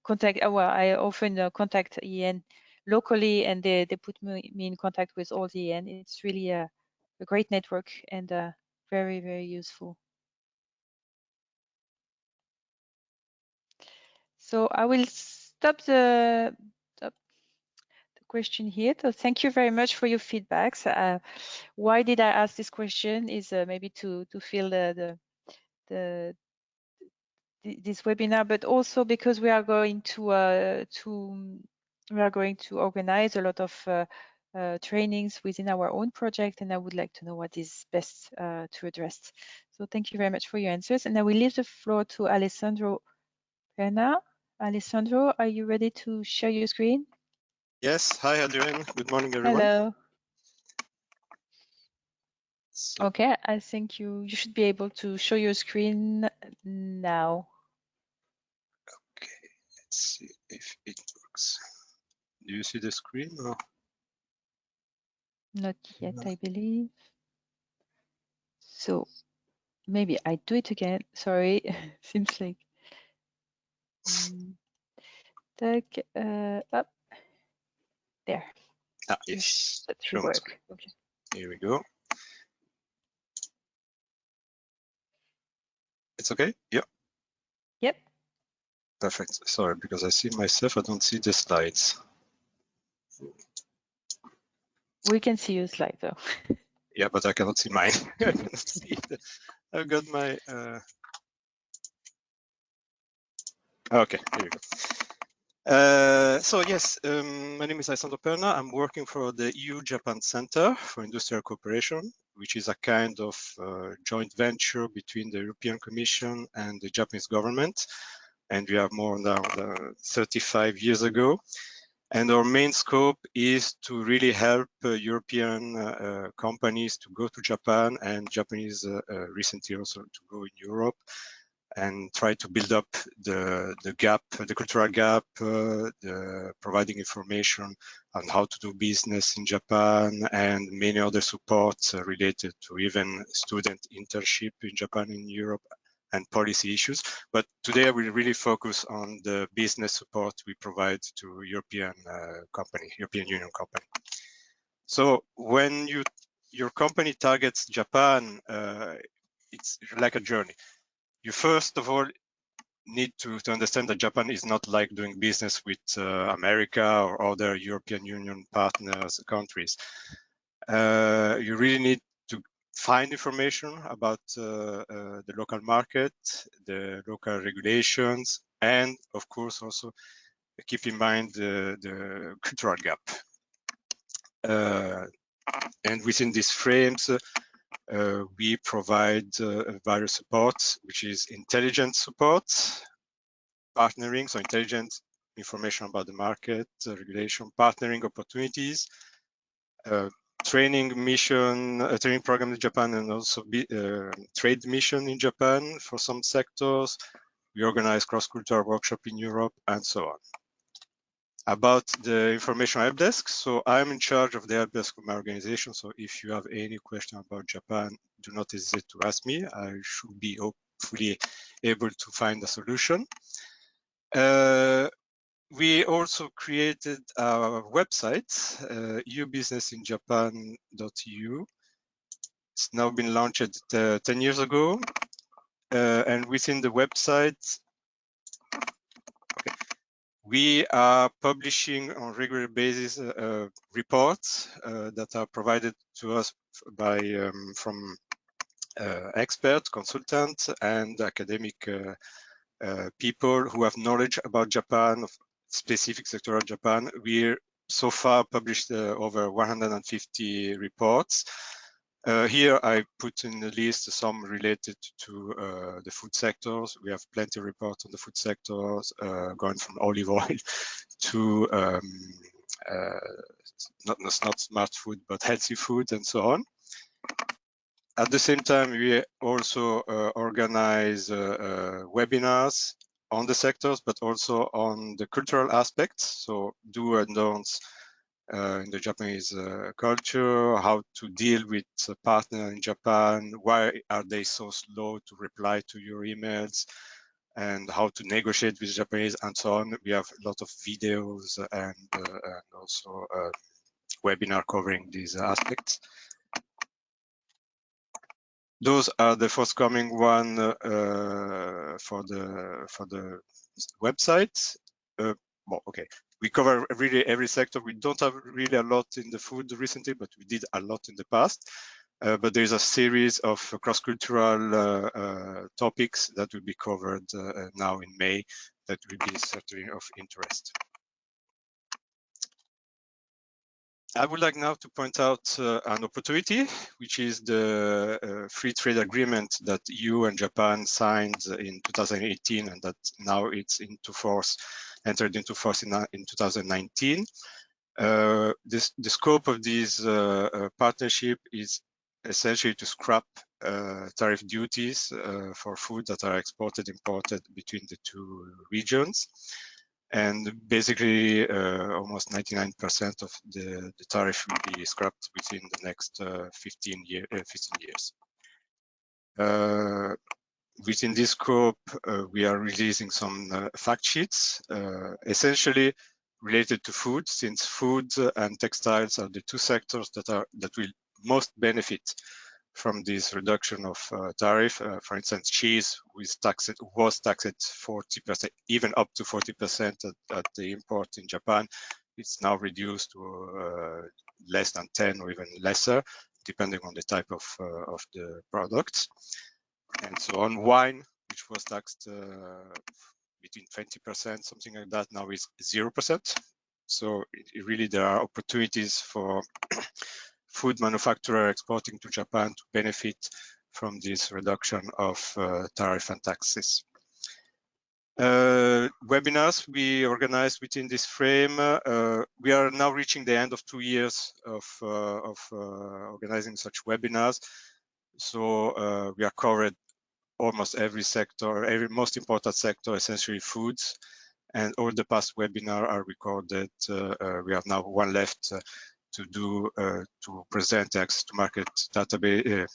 contact. Well, I often contact EN locally, and they put me in contact with all the EN. It's really a great network and very useful. So I will stop the question here. So thank you very much for your feedbacks. Why did I ask this question is maybe to fill this webinar, but also because we are going to organize a lot of trainings within our own project, and I would like to know what is best to address. So thank you very much for your answers, and I will leave the floor to Alessandro Pena. Alessandro, are you ready to share your screen? Yes. Hi, Adrian. Good morning, everyone. Hello. So, okay, I think you should be able to show your screen now. okay, let's see if it works. Do you see the screen? Or? Not yet, I believe. So maybe I do it again. Sorry, seems like. Up there. Ah, yes. That should work. Okay. Here we go. It's okay? Yeah. Yep. Perfect. Sorry, because I see myself, I don't see the slides. We can see your slide though. Yeah, but I cannot see mine. I cannot see it. I've got my. Okay. Let's see. If it works. Okay. Okay. Let's see. If it works. Do you see the screen? Or? Not yet, I believe. So maybe I do it again. Sorry, seems like. Okay, here you go. So yes, my name is Alessandro Perna. I'm working for the EU-Japan Center for Industrial Cooperation, which is a kind of joint venture between the European Commission and the Japanese government. And we are more than 35 years ago. And our main scope is to really help European companies to go to Japan, and Japanese recently also to go in Europe, and try to build up the gap, the cultural gap, providing information on how to do business in Japan, and many other supports related to even student internship in Japan, in Europe, and policy issues. But today we really focus on the business support we provide to European Union company. So when your company targets Japan, it's like a journey. You first of all need to understand that Japan is not like doing business with America or other European Union partners countries. You really need to find information about the local market, the local regulations, and of course also keep in mind the cultural gap. And within these frames, we provide various supports, which is intelligent support, partnering, so intelligent information about the market, regulation, partnering opportunities, training program in Japan, and also trade mission in Japan for some sectors. We organize cross-cultural workshop in Europe, and so on. About the information help desk, so I'm in charge of the help desk of my organization. So if you have any question about Japan, do not hesitate to ask me. I should be hopefully able to find a solution. We also created our website, eubusinessinjapan.eu. It's now been launched 10 years ago. And within the website, we are publishing on a regular basis reports that are provided to us by from experts, consultants, and academic people who have knowledge about Japan, of specific sector of Japan. We so far published over 150 reports. Here I put in the list some related to the food sectors. We have plenty of reports on the food sectors, going from olive oil to not smart food, but healthy food, and so on. At the same time, we also organize webinars on the sectors, but also on the cultural aspects. So do and don'ts in the Japanese culture, how to deal with a partner in Japan, why are they so slow to reply to your emails, and how to negotiate with Japanese, and so on. We have a lot of videos and also webinar covering these aspects. Those are the forthcoming one for the website. Well, okay. We cover really every sector. We don't have really a lot in the food recently, but we did a lot in the past. But there's a series of cross-cultural topics that will be covered now in May that will be certainly of interest. I would like now to point out an opportunity, which is the free trade agreement that EU and Japan signed in 2018, and that now it's entered into force in 2019. The scope of this partnership is essentially to scrap tariff duties for food that are imported between the two regions. And basically, almost 99% of the tariff will be scrapped within the next 15 years. Within this scope, we are releasing some fact sheets, essentially related to food, since food and textiles are the two sectors that will most benefit from this reduction of tariff. For instance, cheese was taxed at 40%, even up to 40% at the import in Japan. It's now reduced to less than 10 or even lesser, depending on the type of the products. And so on wine, which was taxed between 20%, something like that. Now is 0%. So really there are opportunities for food manufacturer exporting to Japan to benefit from this reduction of tariff and taxes. Webinars we organized within this frame. We are now reaching the end of 2 years of organizing such webinars. So we are covered almost every sector, every most important sector, essentially foods. And all the past webinars are recorded. We have now one left to do to present the access to market database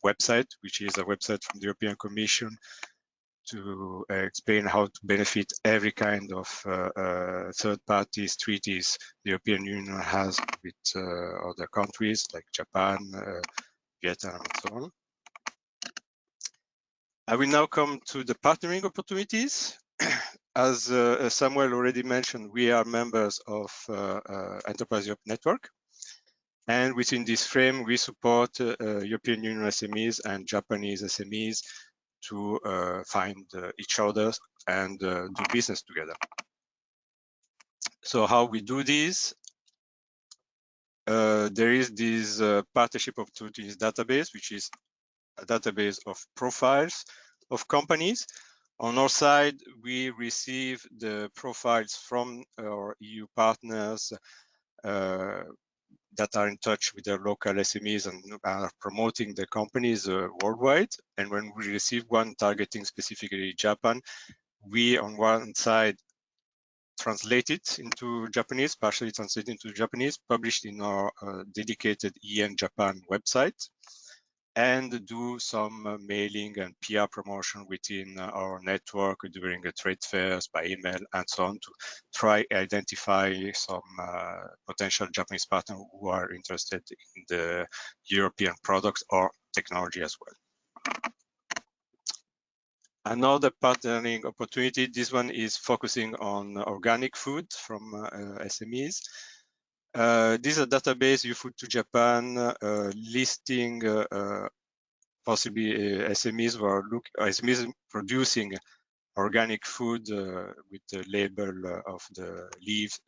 website, which is a website from the European Commission to explain how to benefit every kind of third parties treaties the European Union has with other countries like Japan, Vietnam, and so on. I will now come to the partnering opportunities. As Samuel already mentioned, we are members of Enterprise Europe Network. And within this frame, we support European Union SMEs and Japanese SMEs to find each other and do business together. So how we do this? There is this partnership opportunities database, which is a database of profiles of companies. On our side, we receive the profiles from our EU partners that are in touch with their local SMEs and are promoting the companies worldwide. And when we receive one targeting specifically Japan, we on one side translate it into Japanese, partially translate into Japanese, published in our dedicated EN Japan website, and do some mailing and PR promotion within our network during the trade fairs, by email, and so on, to try identify some potential Japanese partners who are interested in the European products or technology as well. Another partnering opportunity, this one is focusing on organic food from SMEs. This is a database, YouFood to Japan, listing possibly SMEs who are SMEs producing organic food with the label of the leaves,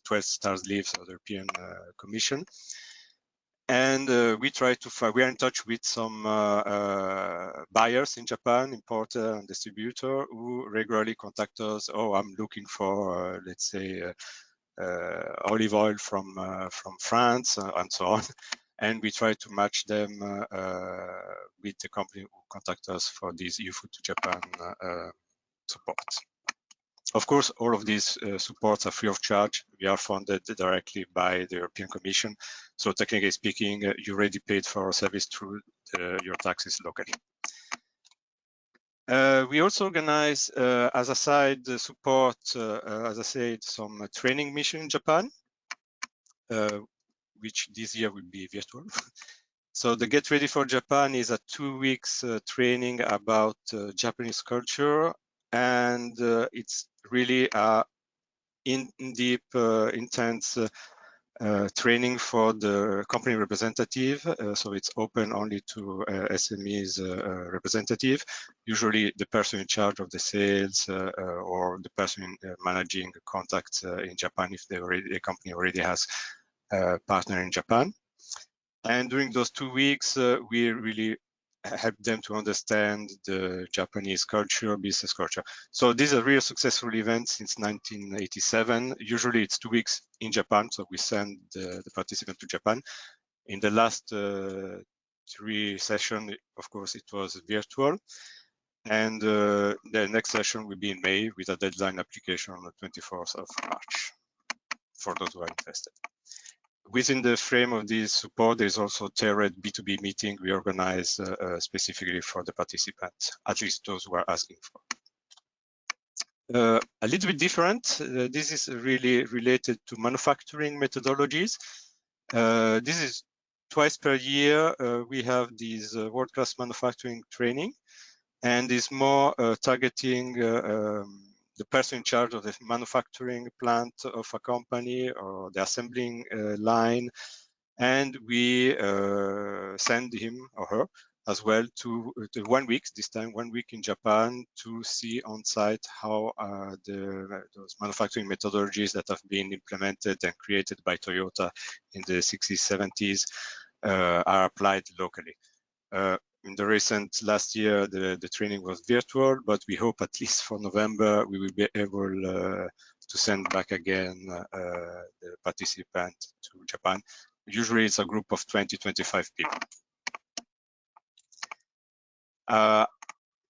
12 stars leaves of the European Commission. And we try to find, we are in touch with some buyers in Japan, importer and distributor, who regularly contact us. Oh, I'm looking for, let's say, olive oil from France and so on. And we try to match them with the company who contact us for this YouFood to Japan support. Of course, all of these supports are free of charge. We are funded directly by the European Commission. So technically speaking, you already paid for our service through your taxes locally. We also organize, as a side support, as I said, some training mission in Japan, which this year will be virtual. So the Get Ready for Japan is a 2 weeks training about Japanese culture, and it's really a in-deep, intense training for the company representative. So it's open only to SMEs representative, usually the person in charge of the sales or the person managing contacts in Japan if the company already has a partner in Japan. And during those 2 weeks, we really help them to understand the Japanese culture, business culture. So this is a real successful event since 1987. Usually it's 2 weeks in Japan, so we send the participant to Japan. In the last 3 sessions, of course, it was virtual. And the next session will be in May with a deadline application on the 24th of March for those who are interested. Within the frame of this support, there's also tailored B2B meeting we organize specifically for the participants, at least those who are asking for. A little bit different, this is really related to manufacturing methodologies. This is twice per year, we have these world-class manufacturing training, and is more targeting the person in charge of the manufacturing plant of a company or the assembling line, and we send him or her as well to 1 week, this time 1 week in Japan, to see on site how those manufacturing methodologies that have been implemented and created by Toyota in the 60s, 70s are applied locally. In the recent last year, the training was virtual, but we hope at least for November we will be able to send back again the participant to Japan. Usually it's a group of 20-25 people.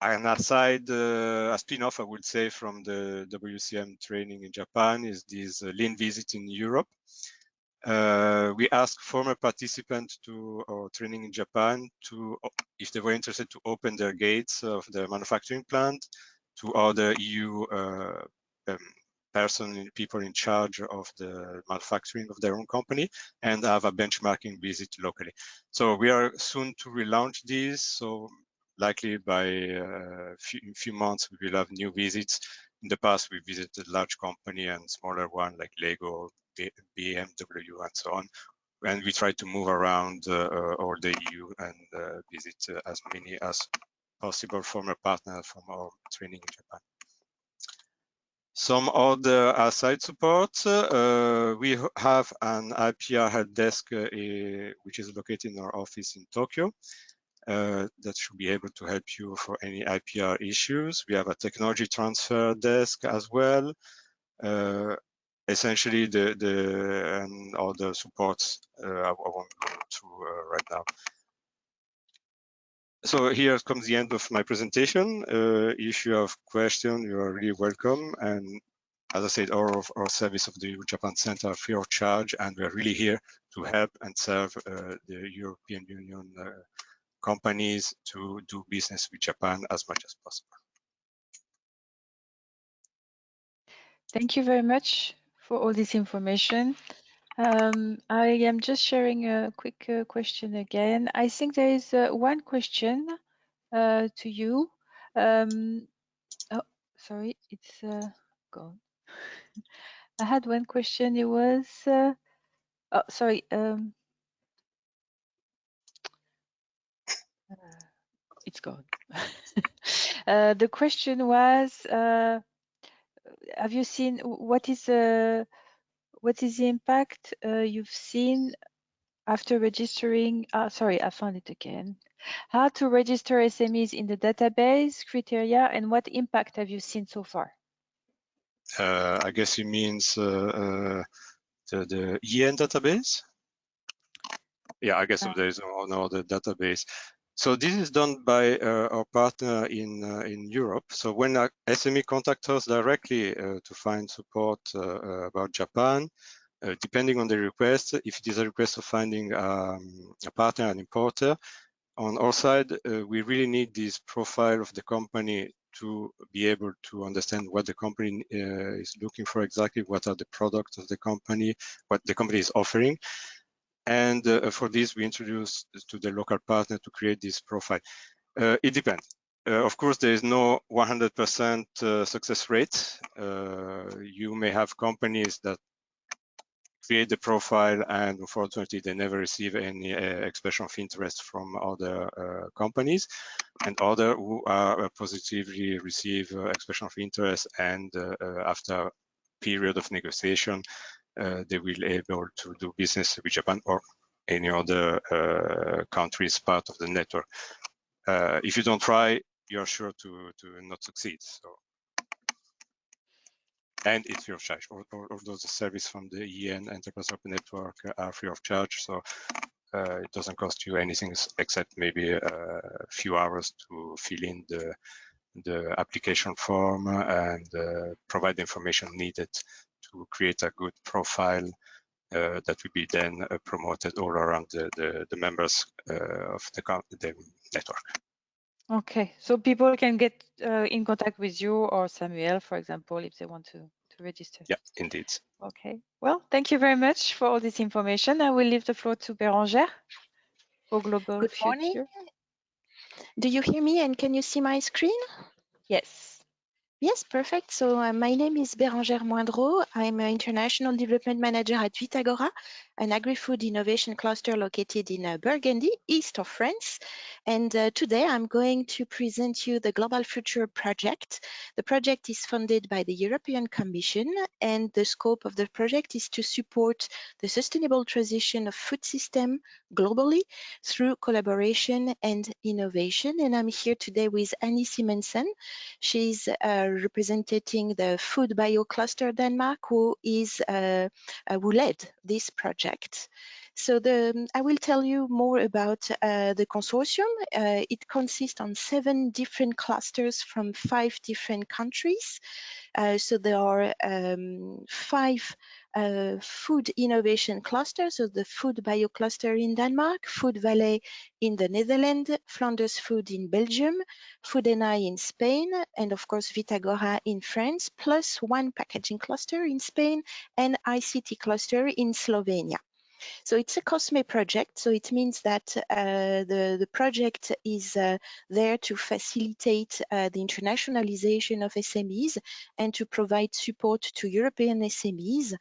And aside, a spin-off, I would say, from the WCM training in Japan is this lean visit in Europe. We asked former participants to our training in Japan to, if they were interested, to open their gates of their manufacturing plant to other EU people in charge of the manufacturing of their own company, and have a benchmarking visit locally. So we are soon to relaunch this. So likely by a few months we will have new visits. In the past we visited large company and smaller one like Lego, BMW, and so on. And we try to move around all the EU and visit as many as possible former partners from our training in Japan. Some other side support. We have an IPR help desk which is located in our office in Tokyo. That should be able to help you for any IPR issues. We have a technology transfer desk as well. Essentially, and all the supports I won't go through right now. So here comes the end of my presentation. If you have questions, you are really welcome. And as I said, all of our service of the EU Japan Center are free of charge, and we're really here to help and serve the European Union companies to do business with Japan as much as possible. Thank you very much for all this information. I am just sharing a quick question again. I think there is one question to you. Oh, sorry, it's gone. I had one question. It was, oh, sorry. It's gone. The question was, have you seen what is the impact you've seen after registering? Sorry, I found it again. How to register SMEs in the database criteria, and what impact have you seen so far? I guess it means the EN database. Yeah, I guess there is no other database. So this is done by our partner in Europe. So when our SME contacts us directly to find support about Japan, depending on the request, if it is a request of finding a partner, an importer, on our side, we really need this profile of the company to be able to understand what the company is looking for exactly, what are the products of the company, what the company is offering. And for this, we introduce to the local partner to create this profile. It depends. Of course, there is no 100% success rate. You may have companies that create the profile and unfortunately they never receive any expression of interest from other companies, and other who are positively receive expression of interest, and after a period of negotiation they will be able to do business with Japan or any other countries part of the network. If you don't try, you're sure to not succeed. So, and it's free of charge. All those services from the EN Enterprise Open Network are free of charge, so it doesn't cost you anything except maybe a few hours to fill in the application form and provide the information needed to create a good profile that will be then promoted all around the members of the network. Okay, so people can get in contact with you or Samuel, for example, if they want to register. Yeah, indeed. Okay, well, thank you very much for all this information. I will leave the floor to Bérangère for Global Good Future. morning. Do you hear me and can you see my screen? Yes. Yes, perfect. So my name is Bérangère Moindreau. I'm an International Development Manager at Vitagora. an agri-food innovation cluster located in Burgundy, east of France. And today I'm going to present you the Global Future Project. The project is funded by the European Commission, and the scope of the project is to support the sustainable transition of food system globally through collaboration and innovation. And I'm here today with Annie Simonsen. She's representing the Food Bio Cluster Denmark, who led this project. So I will tell you more about the consortium. It consists on 7 different clusters from 5 different countries. So there are 5 food innovation clusters, so the Food Bio Cluster in Denmark, Food Valley in the Netherlands, Flanders Food in Belgium, Food NI in Spain, and of course Vitagora in France, plus 1 packaging cluster in Spain and ICT cluster in Slovenia. So it's a COSME project, so it means that the project is there to facilitate the internationalization of SMEs and to provide support to European SMEs.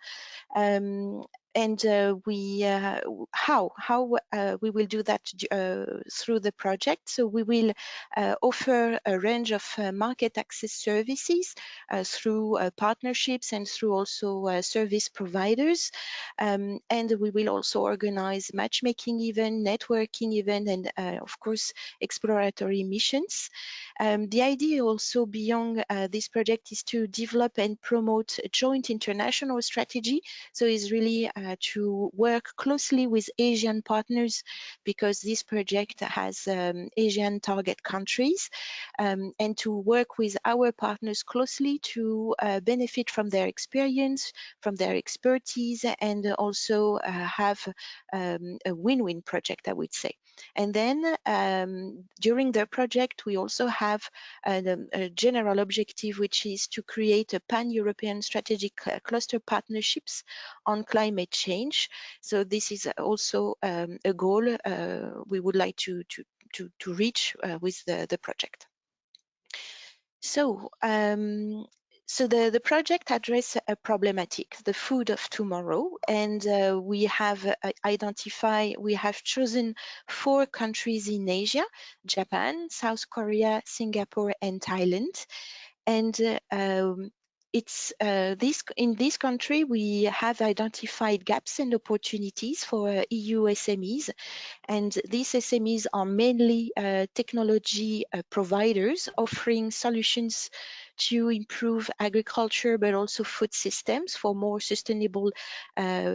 And how we will do that through the project. So we will offer a range of market access services through partnerships and through also service providers. And we will also organize matchmaking event, networking event, and of course exploratory missions. The idea also beyond this project is to develop and promote a joint international strategy. So it's really to work closely with Asian partners, because this project has Asian target countries, and to work with our partners closely to benefit from their experience, from their expertise, and also have a win-win project, I would say. And then during the project, we also have a general objective, which is to create a pan-European strategic cluster partnerships on climate change. So this is also a goal we would like to reach with the project. So the project addresses a problematic, the food of tomorrow, and we have chosen 4 countries in Asia: Japan, South Korea, Singapore, and Thailand. And in this country, we have identified gaps and opportunities for EU SMEs. And these SMEs are mainly technology providers offering solutions to improve agriculture, but also food systems for more sustainable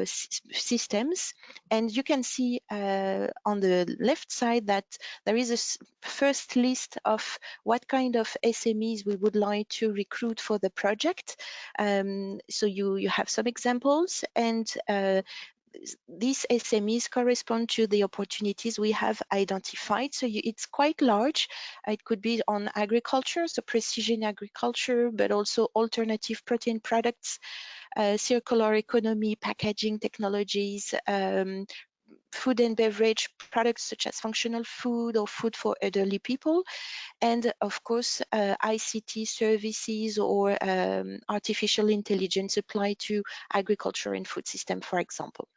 systems. And you can see on the left side that there is a first list of what kind of SMEs we would like to recruit for the project. So you have some examples, and these SMEs correspond to the opportunities we have identified. So it's quite large. It could be on agriculture, so precision agriculture, but also alternative protein products, circular economy, packaging technologies, food and beverage products such as functional food or food for elderly people, and of course ICT services or artificial intelligence applied to agriculture and food system, for example.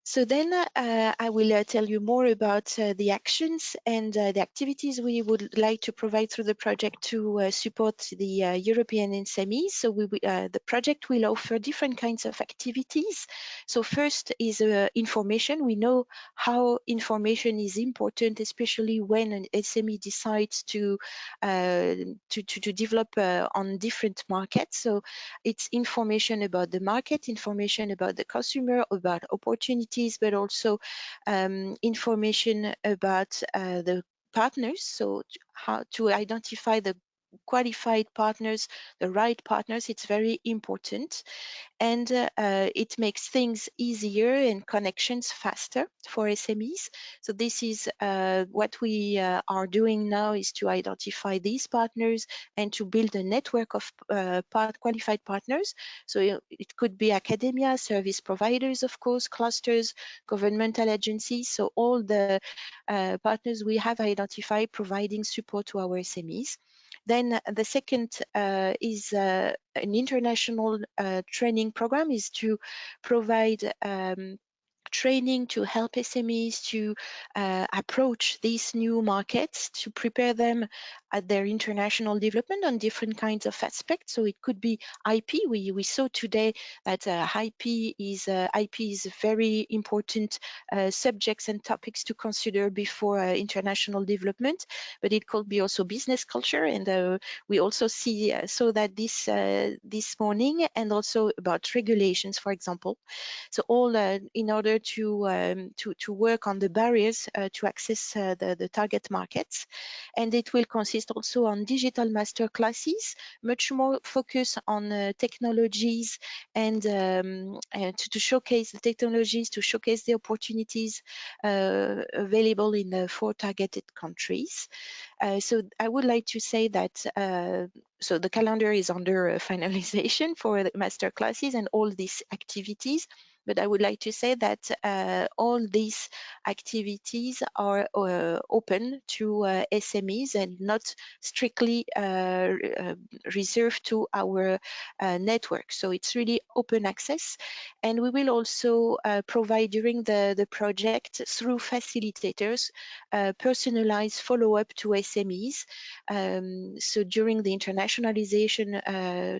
So then I will tell you more about the actions and the activities we would like to provide through the project to support the European SMEs. So the project will offer different kinds of activities. So first is information. We know how information is important, especially when an SME decides to develop on different markets. So it's information about the market, information about the consumer, about opportunities, but also information about the partners. So how to identify the qualified partners, the right partners, it's very important. And it makes things easier and connections faster for SMEs. So this is what we are doing now, is to identify these partners and to build a network of qualified partners. So it could be academia, service providers, of course, clusters, governmental agencies. So all the partners we have identified providing support to our SMEs. Then the second is an international training program, is to provide training to help SMEs to approach these new markets, to prepare them at their international development on different kinds of aspects. So it could be IP. We saw today that IP is very important subjects and topics to consider before international development, but it could be also business culture, and we also saw that this morning, and also about regulations, for example. So all in order to work on the barriers to access the target markets. And it will consist also on digital master classes, much more focus on technologies and to showcase the technologies, to showcase the opportunities available in the 4 targeted countries. So I would like to say that so the calendar is under finalization for the master classes and all these activities. But I would like to say that all these activities are open to SMEs and not strictly reserved to our network. So it's really open access. And we will also provide during the project, through facilitators, personalized follow-up to SMEs. So during the internationalization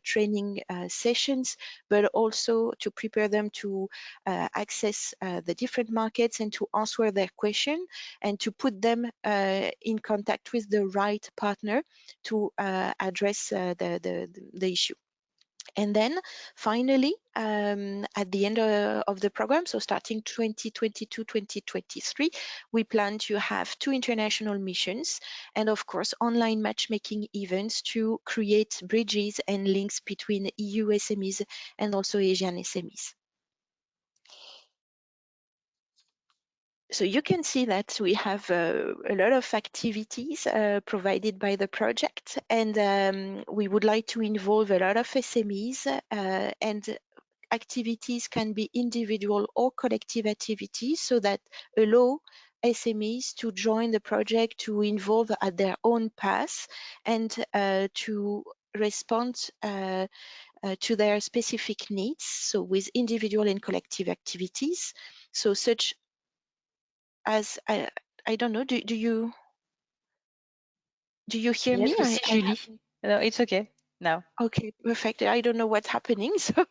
training sessions, but also to prepare them to access the different markets and to answer their question, and to put them in contact with the right partner to address the issue. And then finally, at the end of the program, so starting 2022-2023, we plan to have 2 international missions and of course online matchmaking events to create bridges and links between EU SMEs and also Asian SMEs. So you can see that we have a lot of activities provided by the project, and we would like to involve a lot of SMEs, and activities can be individual or collective activities, so that allow SMEs to join the project, to involve at their own pace, and to respond to their specific needs, so with individual and collective activities. So such as I don't know, do you hear me? Yes, we see Julie. No, it's okay now. Okay, perfect. I don't know what's happening. So,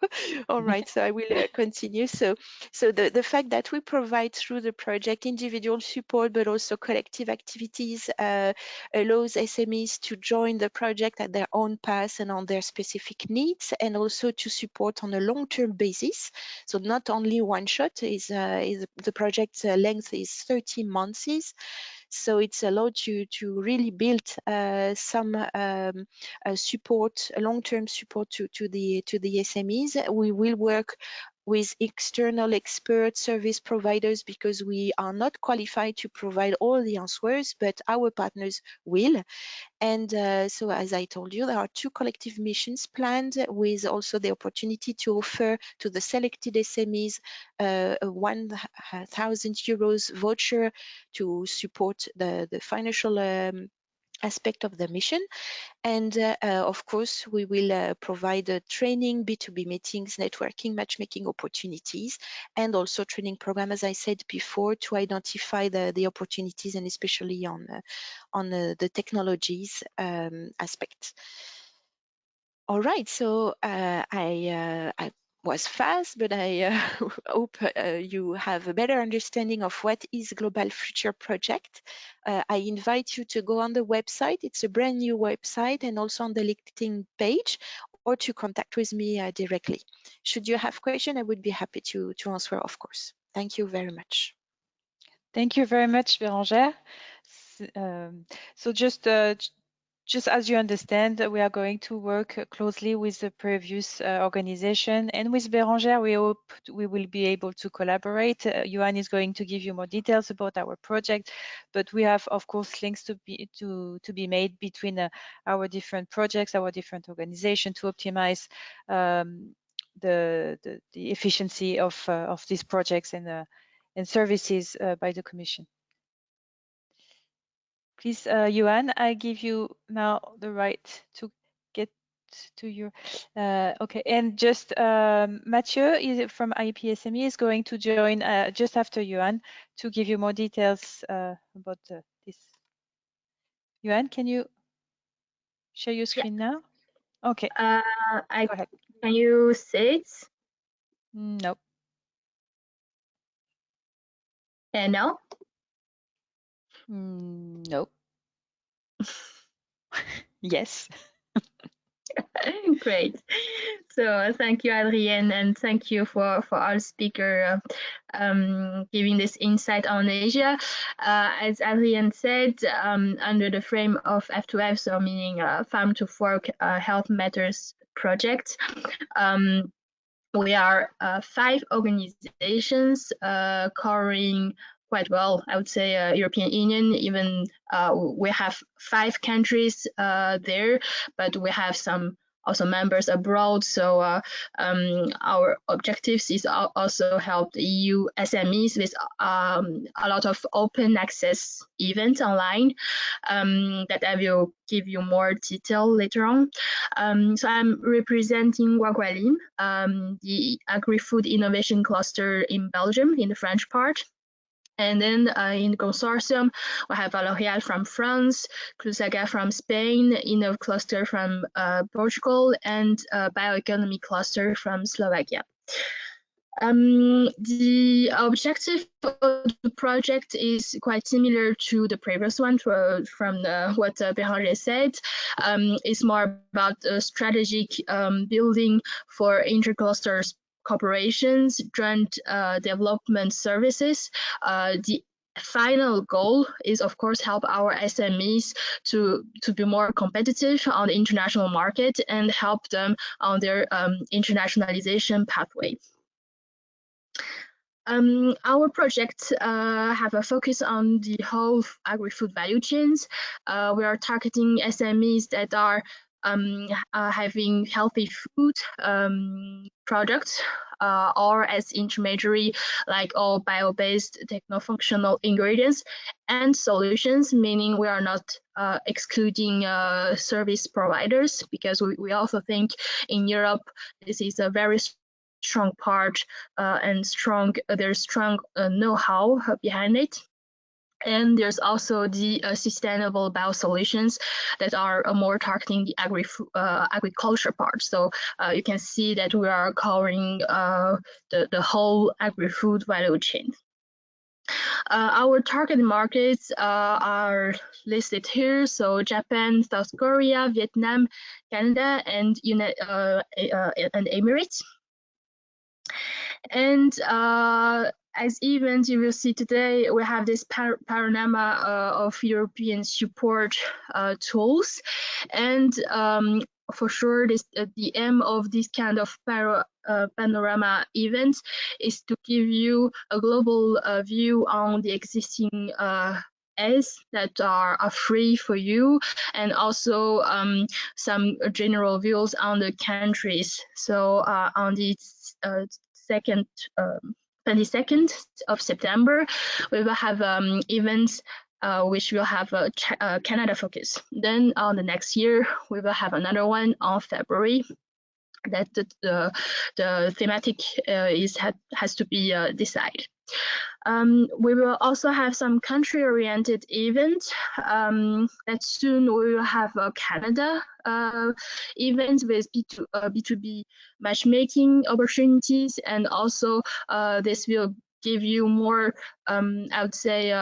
all right. So I will continue. So the fact that we provide through the project individual support, but also collective activities, allows SMEs to join the project at their own pace and on their specific needs, and also to support on a long-term basis. So not only one shot. Is the project length is 30 months. So it's allowed to really build some support, long-term support to the SMEs. We will work with external expert service providers because we are not qualified to provide all the answers, but our partners will. And so, as I told you, there are 2 collective missions planned, with also the opportunity to offer to the selected SMEs a 1,000 euros voucher to support the financial aspect of the mission. And of course, we will provide training, B2B meetings, networking, matchmaking opportunities, and also training program, as I said before, to identify the opportunities, and especially on the technologies aspect. All right, so I was fast, but I hope you have a better understanding of what is Global Future Project. I invite you to go on the website. It's a brand new website, and also on the LinkedIn page, or to contact with me directly. Should you have questions, I would be happy to answer, of course. Thank you very much. Thank you very much, Bérangère. So just as you understand, we are going to work closely with the previous organization, and with Bérangère, we hope we will be able to collaborate. Johan is going to give you more details about our project, but we have, of course, links to be made between our different projects, our different organizations, to optimize the efficiency of these projects and services by the Commission. Please, Yuan, I give you now the right to get to your, okay, and just Mathieu from IPSME is going to join just after Yuan to give you more details about this. Yuan, can you share your screen now? Okay. Go ahead. Can you see it? No. No? No. Yes. Great. So thank you, Adrienne, and thank you for our speaker giving this insight on Asia. As Adrienne said, under the frame of F2F, so meaning Farm to Fork Health Matters project, we are 5 organizations covering quite well, I would say, European Union. Even we have 5 countries there, but we have some also members abroad. So our objectives is also help the EU SMEs with a lot of open access events online that I will give you more detail later on. So I'm representing Wagralim, the Agri-Food Innovation Cluster in Belgium, in the French part. And then in the consortium, we have Valorial from France, Clusaga from Spain, InovCluster from Portugal, and Bioeconomy Cluster from Slovakia. The objective of the project is quite similar to the previous one from what Bernard said. It's more about strategic building for interclusters corporations, joint development services. The final goal is, of course, help our SMEs to be more competitive on the international market and help them on their internationalization pathway. Our projects have a focus on the whole agri-food value chains. We are targeting SMEs that are having healthy food products or as intermediary, like all bio-based techno-functional ingredients and solutions, meaning we are not excluding service providers, because we also think in Europe this is a very strong part and there's strong know-how behind it. And there's also the sustainable biosolutions that are more targeting the agriculture part. So you can see that we are covering the whole agri-food value chain. Our target markets are listed here. So Japan, South Korea, Vietnam, Canada, and Emirates. And as events you will see today, we have this panorama of European support tools, and for sure the aim of this kind of panorama event is to give you a global view on the existing aids that are free for you, and also some general views on the countries. So on the 22nd of September, we will have events which will have a Canada focus. Then on the next year, we will have another one on February. That the thematic has to be decided. We will also have some country-oriented events. That soon we will have a Canada event with B2B matchmaking opportunities, and also this will give you more, I would say,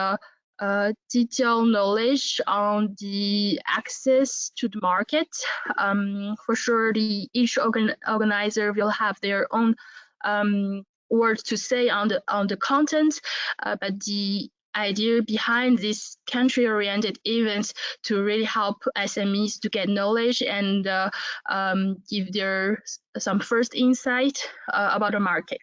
detailed knowledge on the access to the market. For sure, each organizer will have their own words to say on the content, but the idea behind this country-oriented events to really help SMEs to get knowledge and give some first insight about the market.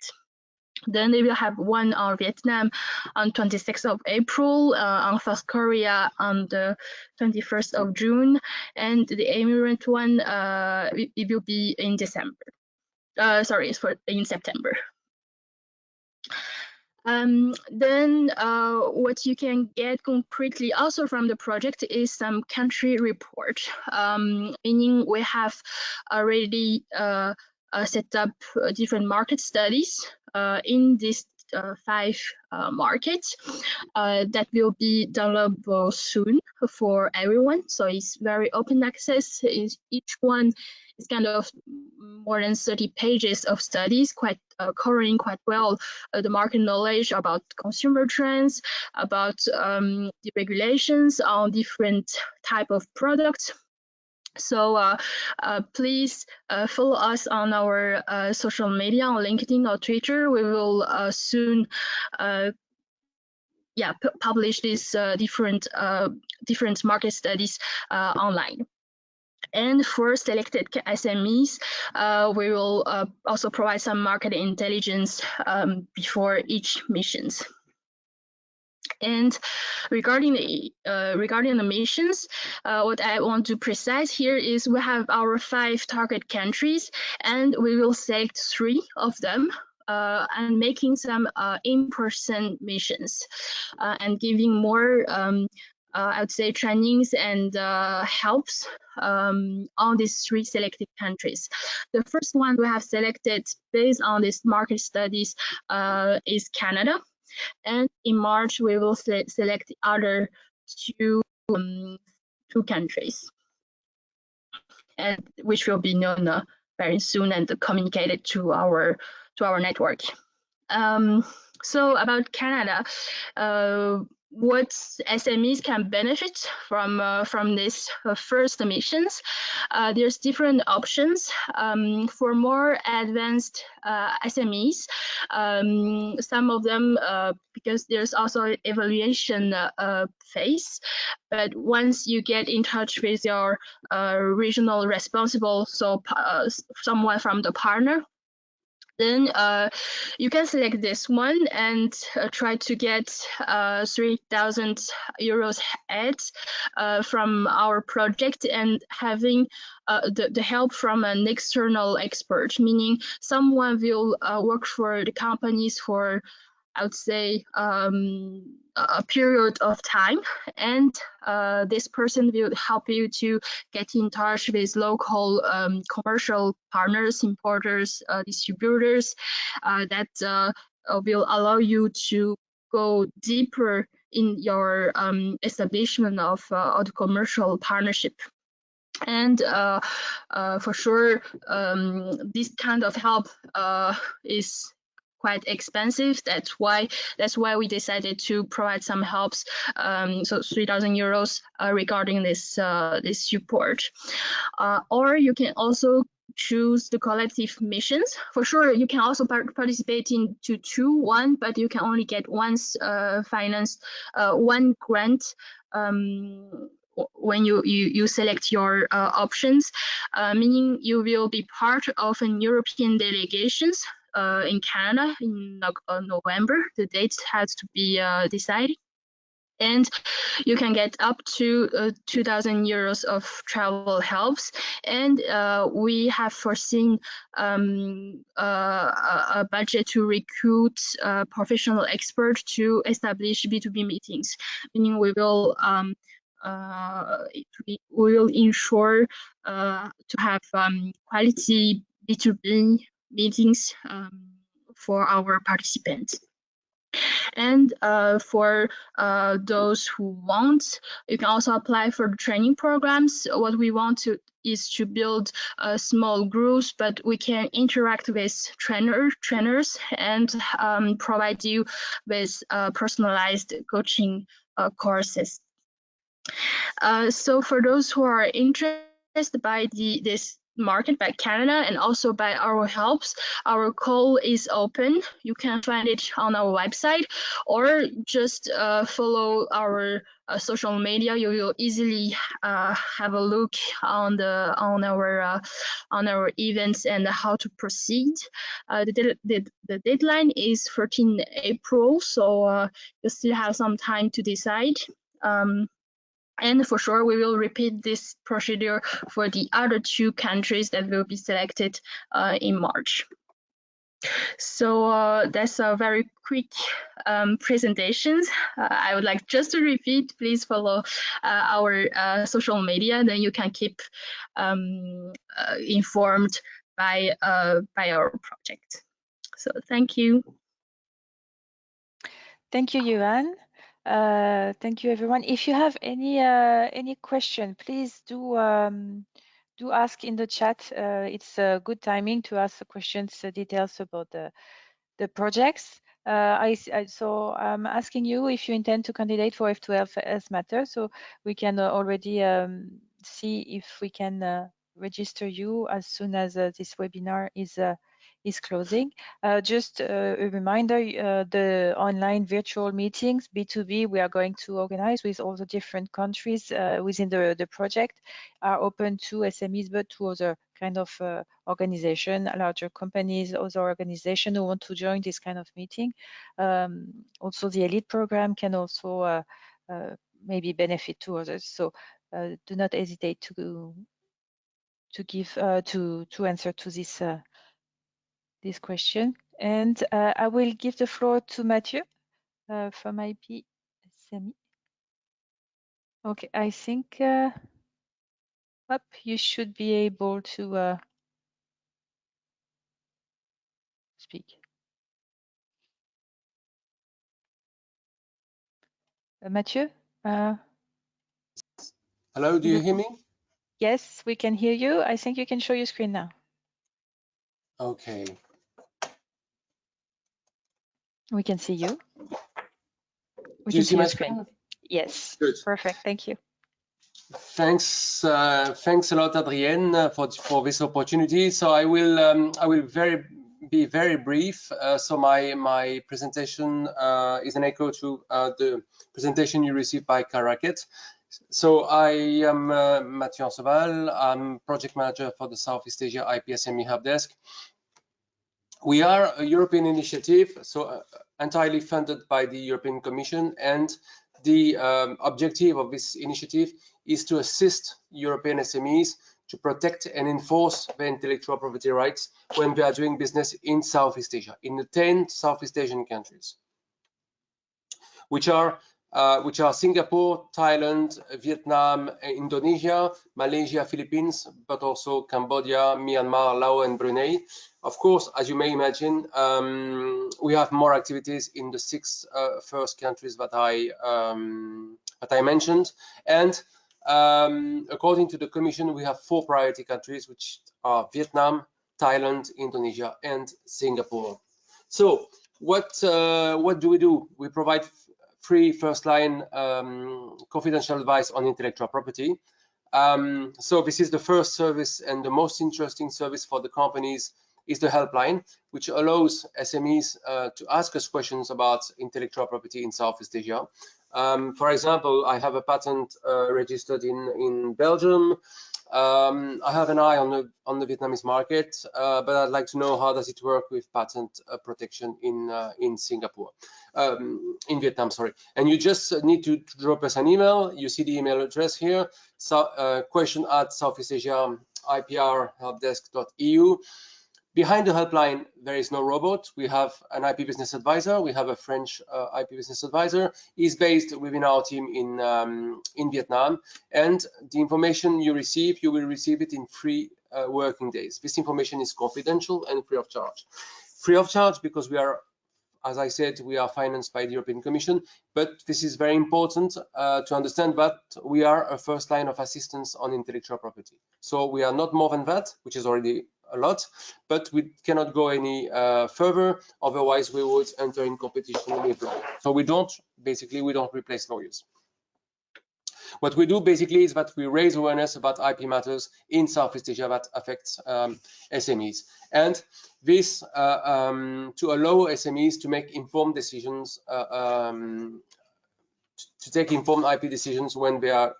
Then they will have one on Vietnam on 26th of April, on South Korea on the 21st of June, and the Emirate one it will be in December. Sorry, it's in September. Then what you can get concretely also from the project is some country report, meaning we have already set up different market studies in these 5 markets that will be downloadable soon for everyone. So it's very open access. Each one is kind of more than 30 pages of studies, quite covering quite well the market knowledge about consumer trends, about the regulations on different type of products. So please follow us on our social media, on LinkedIn or Twitter. We will soon publish these different market studies online. And for selected SMEs, we will also provide some market intelligence before each missions. And regarding the missions, what I want to precise here is we have our 5 target countries, and we will select 3 of them and making some in-person missions and giving more I would say trainings and helps on these 3 selected countries. The first one we have selected based on these market studies is Canada. And in March, we will select the other 2 countries, and which will be known very soon and communicated to our network. So about Canada, what SMEs can benefit from this first missions. There's different options for more advanced SMEs. Some of them, because there's also evaluation phase, but once you get in touch with your regional responsible, so someone from the partner, then you can select this one and try to get 3,000 euros aid from our project, and having the help from an external expert, meaning someone will work for the companies for, I would say, a period of time, and this person will help you to get in touch with local commercial partners, importers, distributors that will allow you to go deeper in your establishment of the commercial partnership. And for sure, this kind of help is quite expensive. That's why we decided to provide some helps, so 3,000 euros regarding this support. Or you can also choose the collective missions. For sure, you can also participate into 2, but you can only get once financed 1 grant when you select your options, meaning you will be part of an European delegations in Canada in November. The date has to be decided, and you can get up to 2,000 euros of travel helps. And we have foreseen a budget to recruit professional experts to establish B2B meetings, meaning we will ensure to have quality B2B meetings for our participants. And for those who want, you can also apply for the training programs. What we want is to build small groups, but we can interact with trainers and provide you with personalized coaching courses. So for those who are interested by this market, by Canada, and also by our helps, our call is open. You can find it on our website, or just follow our social media. You will easily have a look on our events and how to proceed. The deadline is 14 April, so you still have some time to decide. And for sure, we will repeat this procedure for the other 2 countries that will be selected in March. So that's a very quick presentations. I would like just to repeat, please follow our social media, then you can keep informed by our project. So thank you. Thank you, Yuan. Thank you, everyone. If you have any question, please do ask in the chat. It's a good timing to ask the questions, details about the projects. So I'm asking you if you intend to candidate for F2F Health Matters, so we can already see if we can register you as soon as this webinar is closing. Just a reminder, the online virtual meetings, B2B, we are going to organize with all the different countries within the project are open to SMEs, but to other kind of organization, larger companies, other organizations who want to join this kind of meeting. Also, the elite program can also maybe benefit to others. So do not hesitate to give to answer to this question. And I will give the floor to Mathieu from IP SME. Okay, I think you should be able to speak. Mathieu? Hello, do you hear me? Yes, we can hear you. I think you can show your screen now. Okay. We can see you. We Do you can see your my screen. screen? Yes. Good. Perfect. Thank you. Thanks a lot, Adrienne, for this opportunity. So I will be very brief. So my presentation is an echo to the presentation you received by Caracat. So I am Mathieu Anceval. I'm project manager for the Southeast Asia IPSME Help Desk. We are a European initiative, so entirely funded by the European Commission, and the objective of this initiative is to assist European SMEs to protect and enforce their intellectual property rights when they are doing business in Southeast Asia, in the 10 Southeast Asian countries, which are Singapore, Thailand, Vietnam, Indonesia, Malaysia, Philippines, but also Cambodia, Myanmar, Laos, and Brunei. Of course, as you may imagine, we have more activities in the 6 first countries that I mentioned, and according to the Commission, we have 4 priority countries, which are Vietnam, Thailand, Indonesia, and Singapore. So, what do we do? We provide free first-line confidential advice on intellectual property. So this is the first service, and the most interesting service for the companies is the helpline, which allows SMEs to ask us questions about intellectual property in Southeast Asia. For example, I have a patent registered in Belgium. I have an eye on the Vietnamese market, but I'd like to know how does it work with patent protection in Singapore, in Vietnam, sorry. And you just need to drop us an email. You see the email address here, so, question@SoutheastAsia IPR-helpdesk.eu. Behind the helpline, there is no robot. We have an IP business advisor. We have a French IP business advisor. He's based within our team in Vietnam. And the information you will receive it in 3 working days. This information is confidential and free of charge. Free of charge because we are, as I said, we are financed by the European Commission. But this is very important to understand that we are a first line of assistance on intellectual property. So we are not more than that, which is already a lot, but we cannot go any further, otherwise we would enter in competition with lawyers. So we don't replace lawyers. What we do basically is that we raise awareness about IP matters in Southeast Asia that affects SMEs, and this to allow SMEs to make informed decisions, to take informed IP decisions when they are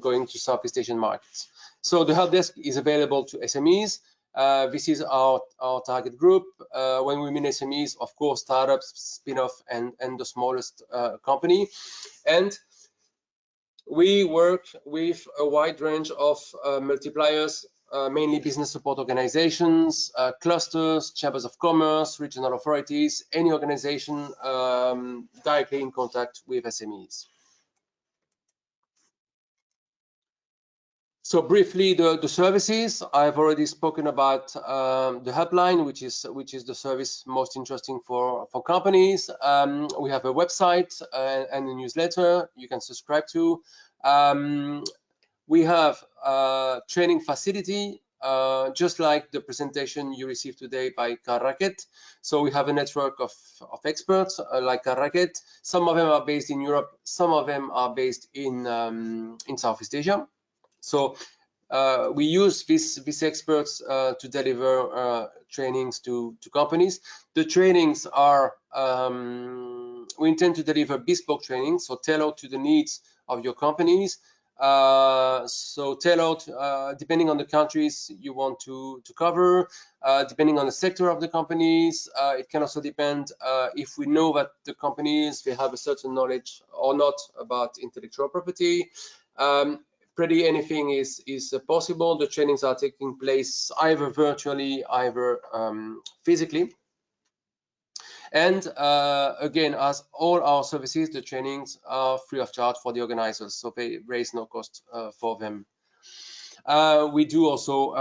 going to Southeast Asian markets. So the help desk is available to SMEs. This is our target group. When we mean SMEs, of course, startups, spin-off, and the smallest company. And we work with a wide range of multipliers mainly business support organizations, clusters, chambers of commerce, regional authorities, any organization directly in contact with SMEs. So briefly, the services. I've already spoken about the helpline, which is the service most interesting for companies. We have a website and a newsletter you can subscribe to. We have a training facility, just like the presentation you received today by Karl Racket. So we have a network of experts like Karl Racket. Some of them are based in Europe, some of them are based in Southeast Asia. So we use these experts to deliver trainings to companies. The trainings are, we intend to deliver bespoke trainings, so tailored to the needs of your companies. So tailored depending on the countries you want to cover, depending on the sector of the companies. It can also depend if we know that the companies, they have a certain knowledge or not about intellectual property. Pretty anything is possible. The trainings are taking place either virtually, either physically. And again, as all our services, the trainings are free of charge for the organizers, so they raise no cost for them. We do also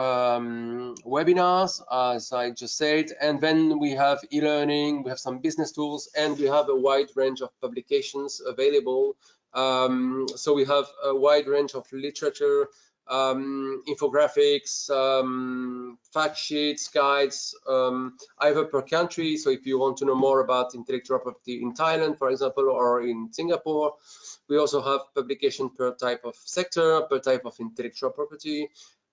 webinars, as I just said, and then we have e-learning, we have some business tools, and we have a wide range of publications available. So we have a wide range of literature, infographics, fact sheets, guides, either per country. So if you want to know more about intellectual property in Thailand, for example, or in Singapore, we also have publication per type of sector, per type of intellectual property.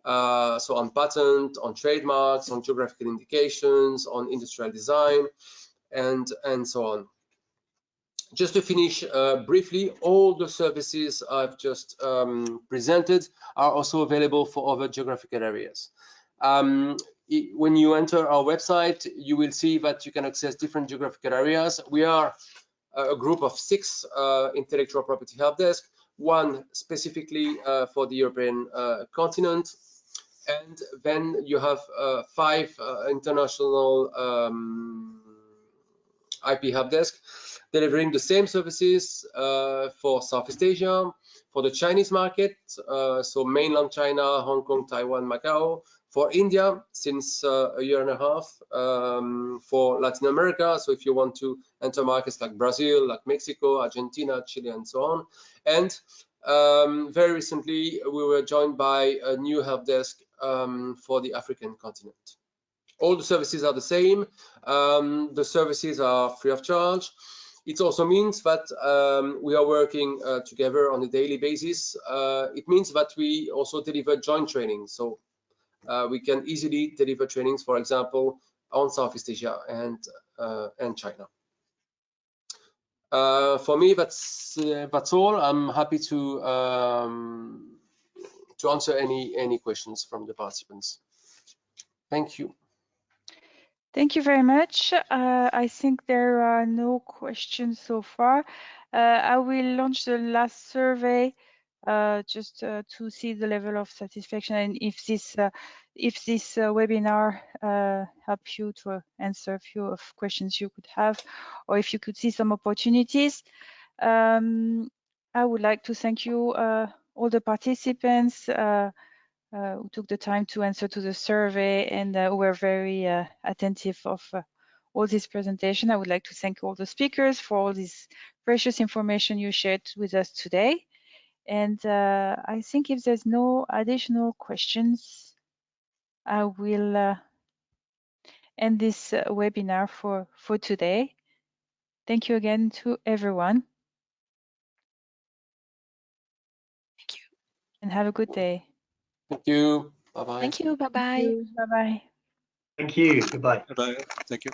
So on patent, on trademarks, on geographical indications, on industrial design, and so on. Just to finish briefly, all the services I've just presented are also available for other geographical areas. When you enter our website, you will see that you can access different geographical areas. We are a group of 6 intellectual property help desk, one specifically for the European continent, and then you have 5 international IP help desk delivering the same services for Southeast Asia, for the Chinese market, so mainland China, Hong Kong, Taiwan, Macau, for India since a year and a half, for Latin America, so if you want to enter markets like Brazil, like Mexico, Argentina, Chile, and so on. And very recently, we were joined by a new help desk for the African continent. All the services are the same. The services are free of charge. It also means that we are working together on a daily basis. It means that we also deliver joint training. So we can easily deliver trainings, for example, on Southeast Asia and China. For me, that's all. I'm happy to answer any questions from the participants. Thank you. Thank you very much. I think there are no questions so far. I will launch the last survey just to see the level of satisfaction and if this webinar helped you to answer a few of questions you could have, or if you could see some opportunities. I would like to thank you, all the participants who took the time to answer to the survey and who were very attentive of all this presentation. I would like to thank all the speakers for all this precious information you shared with us today. And I think if there's no additional questions, I will end this webinar for today. Thank you again to everyone. Thank you. And have a good day. Thank you. Bye-bye. Thank you. Bye-bye. Bye-bye. Thank you. Goodbye. Bye-bye. Thank you.